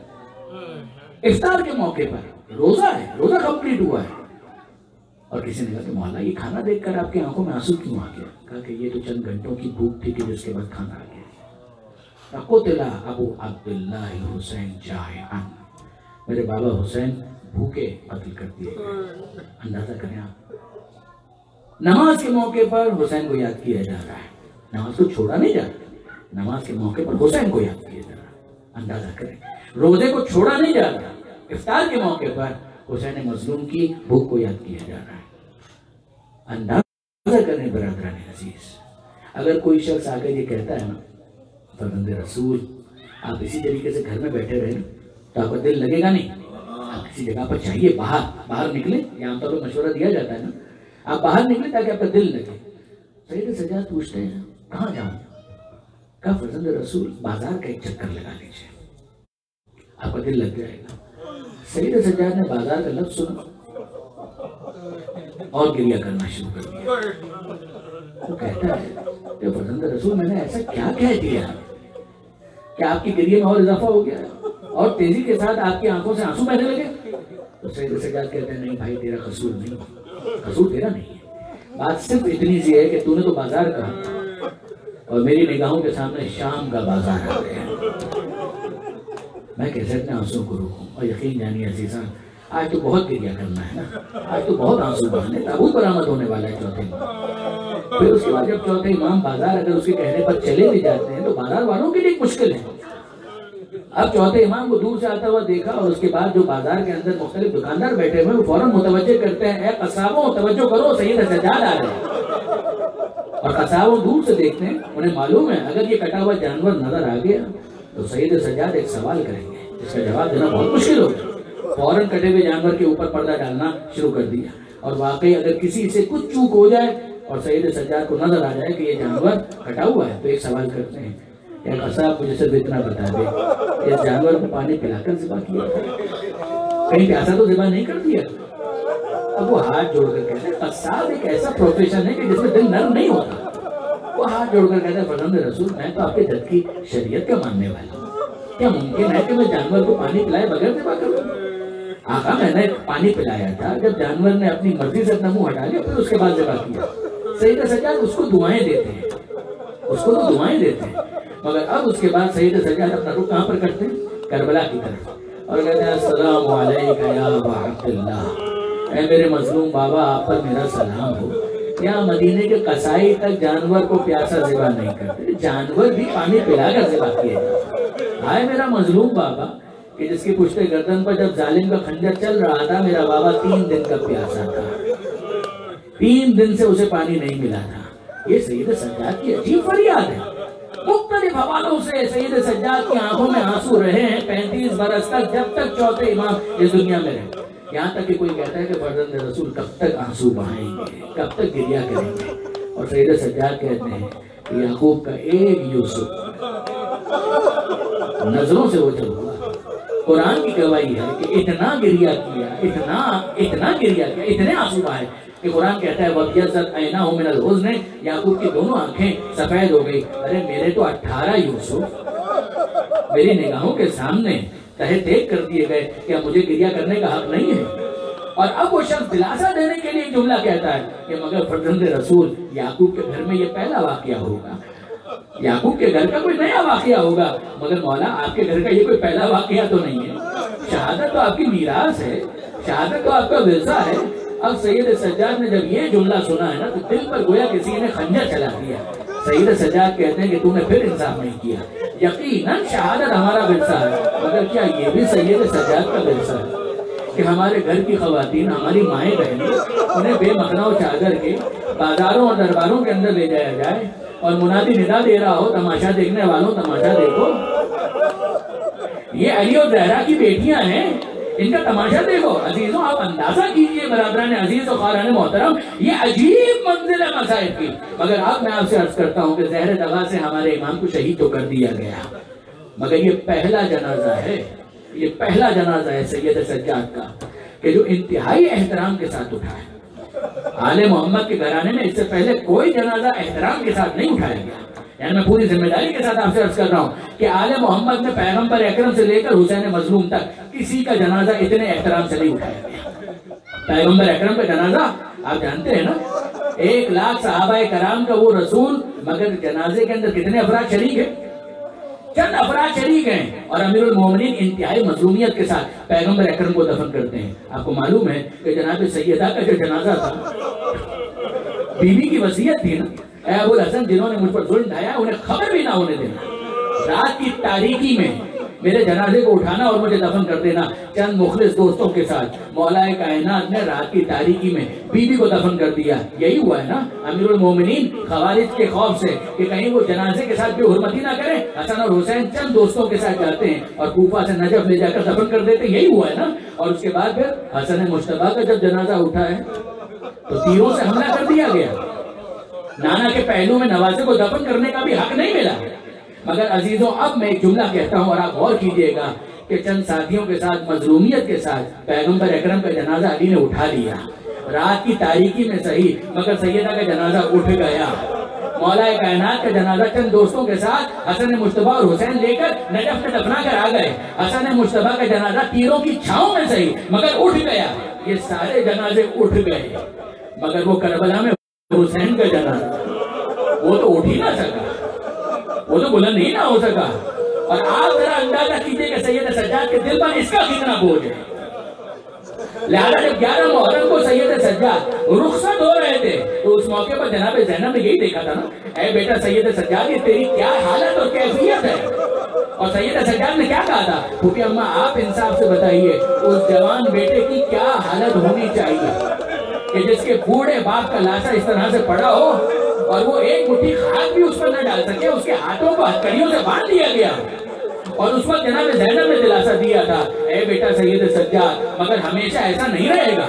افطار کے موقع پر، روزہ ہے، روزہ کمپلیٹ ہوا ہے، اور کسی نے کہا کہ مولا یہ کھانا دیکھ کر آپ کی آنکھوں میں آنسو کیوں آ گیا؟ کہا کہ یہ تو چند گھنٹوں کی بھوک تھی کہ جس کے بعد کھانا آ گیا. قتل ابو عبداللہ الحسین جائعاً، میرے بابا حسین بھوکے قتل کر دیے گئے. اندازہ کریں آپ، نماز کے موقع پر حسین کو یاد کیا جا رہا ہے، نماز کو چھوڑا نہیں جا رہا، نماز کے موقع پر حسین کو یاد کیا جا رہا ہے. اندازہ کریں، روزے کو چھوڑا نہیں جا رہا، افطار کے موقع پر حسین مظلوم کی بھوک کو یاد کیا جا رہا ہے. اندازہ کریں برادران عزیز، اگر کوئی شخص آگے یہ کہتا ہے نا فرزند رسول آپ اسی طریقے سے گھر میں بیٹھے رہے تو آپ کا دل لگے گا نہیں، آپ کسی جگہ پر چاہیے، باہر نکلیں. یہ عام طور پر مشورہ دیا جاتا ہے نا، آپ باہر نکلیں تاکہ آپ کا دل لگے. سید سجاد پوچھتے ہیں کہاں جاؤں؟ کہا فرزند رسول بازار کا ایک چکر لگا لیجیے، آپ کا دل لگ جائے گا. سید سجاد نے بازار کا لفظ سنا اور گریہ کرنا شروع کر دیا. وہ کہتا ہے کہ فرزند رسول میں نے ایسا کیا کہہ دیا کہ آپ کی گریہ میں اور اضافہ ہو گیا اور تیزی کے ساتھ آپ کی آنکھوں سے آنسو بہنے لگے؟ تو سید سجاد کہتے ہیں نہیں بھائی تیرا قصور نہیں، قصور تیرا نہیں ہے، بات صرف اتنی سی ہے کہ تو نے تو بازار کہا اور میری نگاہوں کے سامنے شام کا بازار آ گیا. میں کیسے اپنے آنسوں کو روکوں؟ اور یقین جانیے عزیزاں آج تو بہت گریہ کرنا ہے نا، آج تو بہت آنسو بہانے. تابوت برآمد ہونے والا ہے چوتھے امام. پھر اس کے بعد جب چوتھے امام بازار اگر اس کے کہنے پر چلے بھی جاتے ہیں تو بازار والوں کے لیے مشکل ہے. اب چوتھے امام کو دور سے آتا ہوا دیکھا اور اس کے بعد جو بازار کے اندر مختلف دکاندار بیٹھے ہوئے وہ فوراً متوجہ کرتے ہیں، اے قصابوں توجہ کرو، سید سجاد آ رہے ہیں۔ اور قصابوں دور سے دیکھتے ہیں، انہیں معلوم ہے اگر یہ کٹا ہوا جانور نظر آ گیا تو سید سجاد ایک سوال کریں گے جس کا جواب دینا بہت مشکل ہوگا۔ فوراً کٹے ہوئے جانور کے اوپر پردہ ڈالنا شروع کر دیا، اور واقعی اگر کسی سے کچھ چوک ہو جائے اور سید سجاد کو نظر آ جائے کہ یہ جانور کٹا ہوا ہے تو ایک سوال کرتے ہیں، اے قصاب مجھے صرف اتنا بتا دے، اس جانور کو پانی پلا کر ذبح کیا کہیں پیاسا تو ذبح نہیں کر دیا؟ اب وہ ہاتھ جوڑ کر کہتے ہیں، قصاب ایک ایسا پروفیشن ہے کہ جس میں دل نرم نہیں ہوتا۔ وہ ہاتھ جوڑ کر کہتے ہیں، فرزند رسول میں تو آپ کے جد کی شریعت کا ماننے والا ہوں، کیا ممکن ہے کہ میں جانور کو پانی پلائے بغیر ذبح کروں؟ آقا میں نے پانی پلایا تھا، جب جانور نے اپنی مرضی سے اپنا منہ ہٹا لیا پھر اس کے بعد ذبح کیا۔ سید سجاد اس کو دعائیں دیتے ہیں، اس کو تو دعائیں دیتے ہیں، مگر اب اس کے بعد سید سجاد اپنا رخ کہاں پر کرتے ہیں؟ کربلا کی طرف، اور کہتے ہیں، السلام علیکہ یا ابا عبداللہ، اے میرے مظلوم بابا آپ پر میرا سلام ہو۔ یہاں مدینے کے قصائی تک جانور کو پیاسا ذبح نہیں کرتے، جانور بھی پانی پلا کر ذبح کیے جاتے۔ آئے میرا مظلوم بابا کہ جس کی پشت گردن پر جب ظالم کا خنجر چل رہا تھا، میرا بابا 3 دن کا پیاسا تھا، 3 دن سے اسے پانی نہیں ملا تھا۔ یہ سید سجاد کی عجیب فریاد ہے۔ مختلف حوالوں سے سید سجاد کی آنکھوں میں آنسو رہے ہیں 35 برس تک، جب تک چوتھے امام اس دنیا میں رہے۔ یہاں تک کہ کوئی کہتا ہے کہ فرزند رسول کب تک آنسو بہائیں گے، کب تک گریہ کریں گے؟ اور سید سجاد کہتے ہیں کہ یعقوب کا ایک یوسف نظروں سے اوجھل ہوا۔ قرآن کی گواہی ہے کہ اتنا گریہ کیا، اتنا گریہ کیا، اتنے آنسو بہائے کہ قرآن کہتا ہے وَبْيَضَّتْ عَيْنَاهُ مِنَ الْحُزْنِ، یعقوب کی دونوں آنکھیں سفید ہو گئی۔ ارے میرے تو 18 یوسف میری نگاہوں کے سامنے تہے دیکھ کر دیے گئے، کیا مجھے گریہ کرنے کا حق نہیں ہے؟ اور اب وہ شخص دلاسا دینے کے لیے ایک جملہ کہتا ہے کہ مگر فرزند رسول یعقوب کے گھر میں یہ پہلا واقعہ ہوگا، یعقوب کے گھر کا کوئی نیا واقعہ ہوگا، مگر مولا آپ کے گھر کا یہ کوئی پہلا واقعہ تو نہیں ہے، شہادت تو آپ کی میراث ہے، شہادت تو آپ کا ورثہ ہے۔ اب سید سجاد نے جب یہ جملہ سنا ہے نا تو دل پر گویا کسی نے خنجر چلا دیا۔ سید سجاد کہتے ہیں کہ تو نے پھر انصاف نہیں کیا، یقیناً شہادت ہمارا ورثہ ہے، مگر کیا یہ بھی سید سجاد کا ورثہ ہے کہ ہمارے گھر کی خواتین، ہماری مائیں بہنیں، انہیں بے مخنا و چادر کے بازاروں اور درباروں کے اندر لے جایا جائے اور منادی ندا دے رہا ہو، تماشا دیکھنے والوں تماشا دیکھو، یہ علی اور زہرا کی بیٹیاں ہیں، ان کا تماشا دیکھو۔ عزیزوں آپ اندازہ کیجئے برادران عزیز و خاران محترم، یہ عجیب منزل ہے مصائب کی، مگر اب میں آپ سے عرض کرتا ہوں کہ زہر دغا سے ہمارے امام کو شہید تو کر دیا گیا، مگر یہ پہلا جنازہ ہے، یہ پہلا جنازہ ہے سید سجاد کا کہ جو انتہائی احترام کے ساتھ اٹھا ہے۔ آل محمد کے گھرانے میں اس سے پہلے کوئی جنازہ احترام کے ساتھ نہیں اٹھایا گیا۔ یعنی میں پوری ذمہ داری کے ساتھ آپ سے عرض کر رہا ہوں کہ آل محمد نے پیغمبر اکرم سے لے کر حسین مظلوم تک کسی کا جنازہ اتنے احترام سے نہیں اٹھایا گیا۔ پیغمبر اکرم کا جنازہ آپ جانتے ہیں نا، 1 لاکھ صحابہ کرام کا وہ رسول، مگر جنازے کے اندر کتنے افراد شریک ہیں؟ چند افراد شریک ہیں، اور امیر المومنین انتہائی مظلومیت کے ساتھ پیغمبر اکرم کو دفن کرتے ہیں۔ آپ کو معلوم ہے کہ جناب سیدہ کا جو جنازہ تھا، بیوی کی وصیت تھی نا، اے ابو الحسن جنہوں نے مجھ پر ظلم ڈھایا انہیں خبر بھی نہ ہونے دینا، رات کی تاریکی میں میرے جنازے کو اٹھانا اور مجھے دفن کر دینا۔ چند مخلص دوستوں کے ساتھ مولا کائنات نے رات کی تاریکی میں بیوی کو دفن کر دیا۔ یہی ہوا ہے نا، امیر المومنین خوارج کے خوف سے کہ کہیں وہ جنازے کے ساتھ بے حرمتی نہ کریں، حسن اور حسین چند دوستوں کے ساتھ جاتے ہیں اور کوفہ سے نجف لے جا کر دفن کر دیتے ہیں۔ یہی ہوا ہے نا، اور اس کے بعد پھر حسن مجتبیٰ کا جب جنازہ اٹھا ہے تو تیروں سے حملہ کر دیا گیا، نانا کے پہلو میں نوازے کو دفن کرنے کا بھی حق نہیں ملا۔ مگر عزیزوں اب میں ایک جملہ کہتا ہوں اور آپ غور کیجئے گا کہ چند ساتھیوں کے ساتھ مظلومیت کے ساتھ پیغمبر اکرم کا جنازہ علی نے اٹھا لیا، رات کی تاریکی میں صحیح، مگر سیدہ کا جنازہ اٹھ گیا۔ مولا کائنات کا جنازہ چند دوستوں کے ساتھ حسن مجتبیٰ اور حسین لے کر نجف میں دفنا کر آ گئے۔ حسن مجتبیٰ کا جنازہ تیروں کی چھاؤں میں صحیح مگر اٹھ گیا۔ یہ سارے جنازے اٹھ گئے، مگر وہ کربلا میں حسین کا جنازہ وہ تو اٹھ ہی نہ سکا، وہ تو بلند ہی نہ ہو سکا۔ اور آپ ذرا اندازہ کیجئے کہ سید سجاد کے دل پر اس کا کتنا بوجھ ہے۔ لہذا جب 11 محرم کو سید سجاد رخصت ہو رہے تھے تو اس موقع پر جناب زینب نے یہی دیکھا تھا نا، اے بیٹا سید سجاد یہ تیری کیا حالت اور کیفیت ہے، اور سید سجاد نے کیا کہا تھا؟ پھوپھی اماں آپ انصاف سے بتائیے اس جوان بیٹے کی کیا حالت ہونی چاہیے کہ جس کے بوڑھے باپ کا لاشا اس طرح سے پڑا ہو اور وہ ایک مٹھی خاک بھی اس پر نہ ڈال سکے، اس کے ہاتھوں کو ہتھکڑیوں سے باندھ دیا گیا۔ اور اس وقت جناب زینب نے دلاسا دیا تھا، اے بیٹا سید سجاد مگر ہمیشہ ایسا نہیں رہے گا،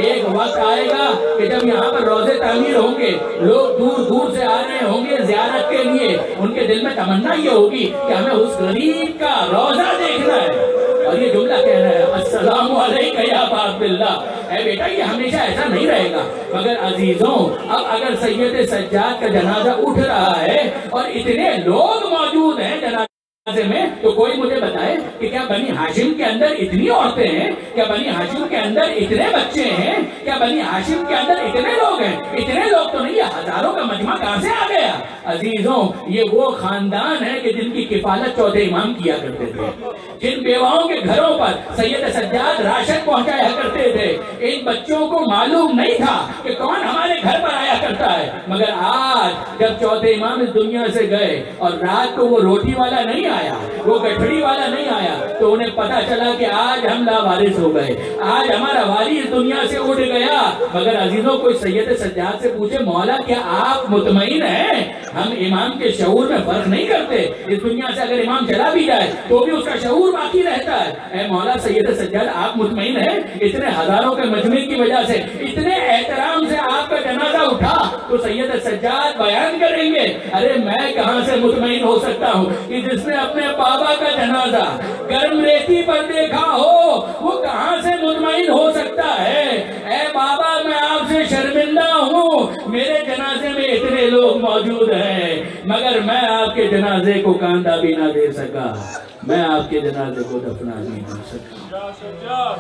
ایک وقت آئے گا کہ جب یہاں پر روزے تعمیر ہوں گے، لوگ دور دور سے آ رہے ہوں گے زیارت کے لیے، ان کے دل میں تمنا یہ ہوگی کہ ہمیں اس غریب کا روزہ دیکھنا ہے، اور یہ جملہ کہہ رہا ہے السلام علیکہ یا ابا عبداللہ، اے بیٹا یہ ہمیشہ ایسا نہیں رہے گا۔ مگر عزیزوں اب اگر سید سجاد کا جنازہ اٹھ رہا ہے اور اتنے لوگ موجود ہیں جنازے میں، تو کوئی مجھے بتائے کہ کیا بنی ہاشم کے اندر اتنی عورتیں ہیں، کیا بنی ہاشم کے اندر اتنے بچے ہیں، کیا بنی ہاشم کے اندر اتنے لوگ ہیں؟ اتنے لوگ تو نہیں، یہ ہزاروں کا مجمع کہاں سے آ گیا؟ عزیزوں یہ وہ خاندان ہے کہ جن کی کفالت چوتھے امام کیا کرتے تھے، جن بیواؤں کے گھروں پر سید سجاد راشن پہنچایا کرتے تھے، ان بچوں کو معلوم نہیں تھا کہ کون ہمارے گھر پر آیا کرتا ہے، مگر آج جب چوتھے امام اس دنیا سے گئے اور رات کو وہ روٹی والا نہیں آیا، وہ گٹھڑی والا نہیں آیا، تو انہیں پتا چلا کہ آج ہم لاوارث ہو گئے، آج ہمارا والی اس دنیا سے اٹھ گیا۔ مگر عزیزوں کوئی سید سجاد سے پوچھے مولا کیا آپ مطمئن ہیں؟ ہم امام کے شعور میں فرق نہیں کرتے، اس دنیا سے اگر امام چلا بھی جائے تو بھی اس کا شعور باقی رہتا ہے۔ اے مولا سید سجاد آپ مطمئن ہیں؟ اتنے ہزاروں کے مجمع کی وجہ سے اتنے احترام سے آپ کا جنازہ اٹھا، تو سید سجاد بیان کریں گے ارے میں کہاں سے مطمئن ہو سکتا ہوں کہ جس نے اپنے بابا کا جنازہ گرم ریتی پر دیکھا ہو وہ کہاں سے مطمئن ہو سکتا ہے؟ اے بابا میں آپ سے شرمندہ ہوں، میرے جنازے میں اتنے لوگ موجود ہیں مگر میں آپ کے جنازے کو کاندھا بھی نہ دے سکا، میں آپ کے جنازے کو دفنا نہیں کر سکا۔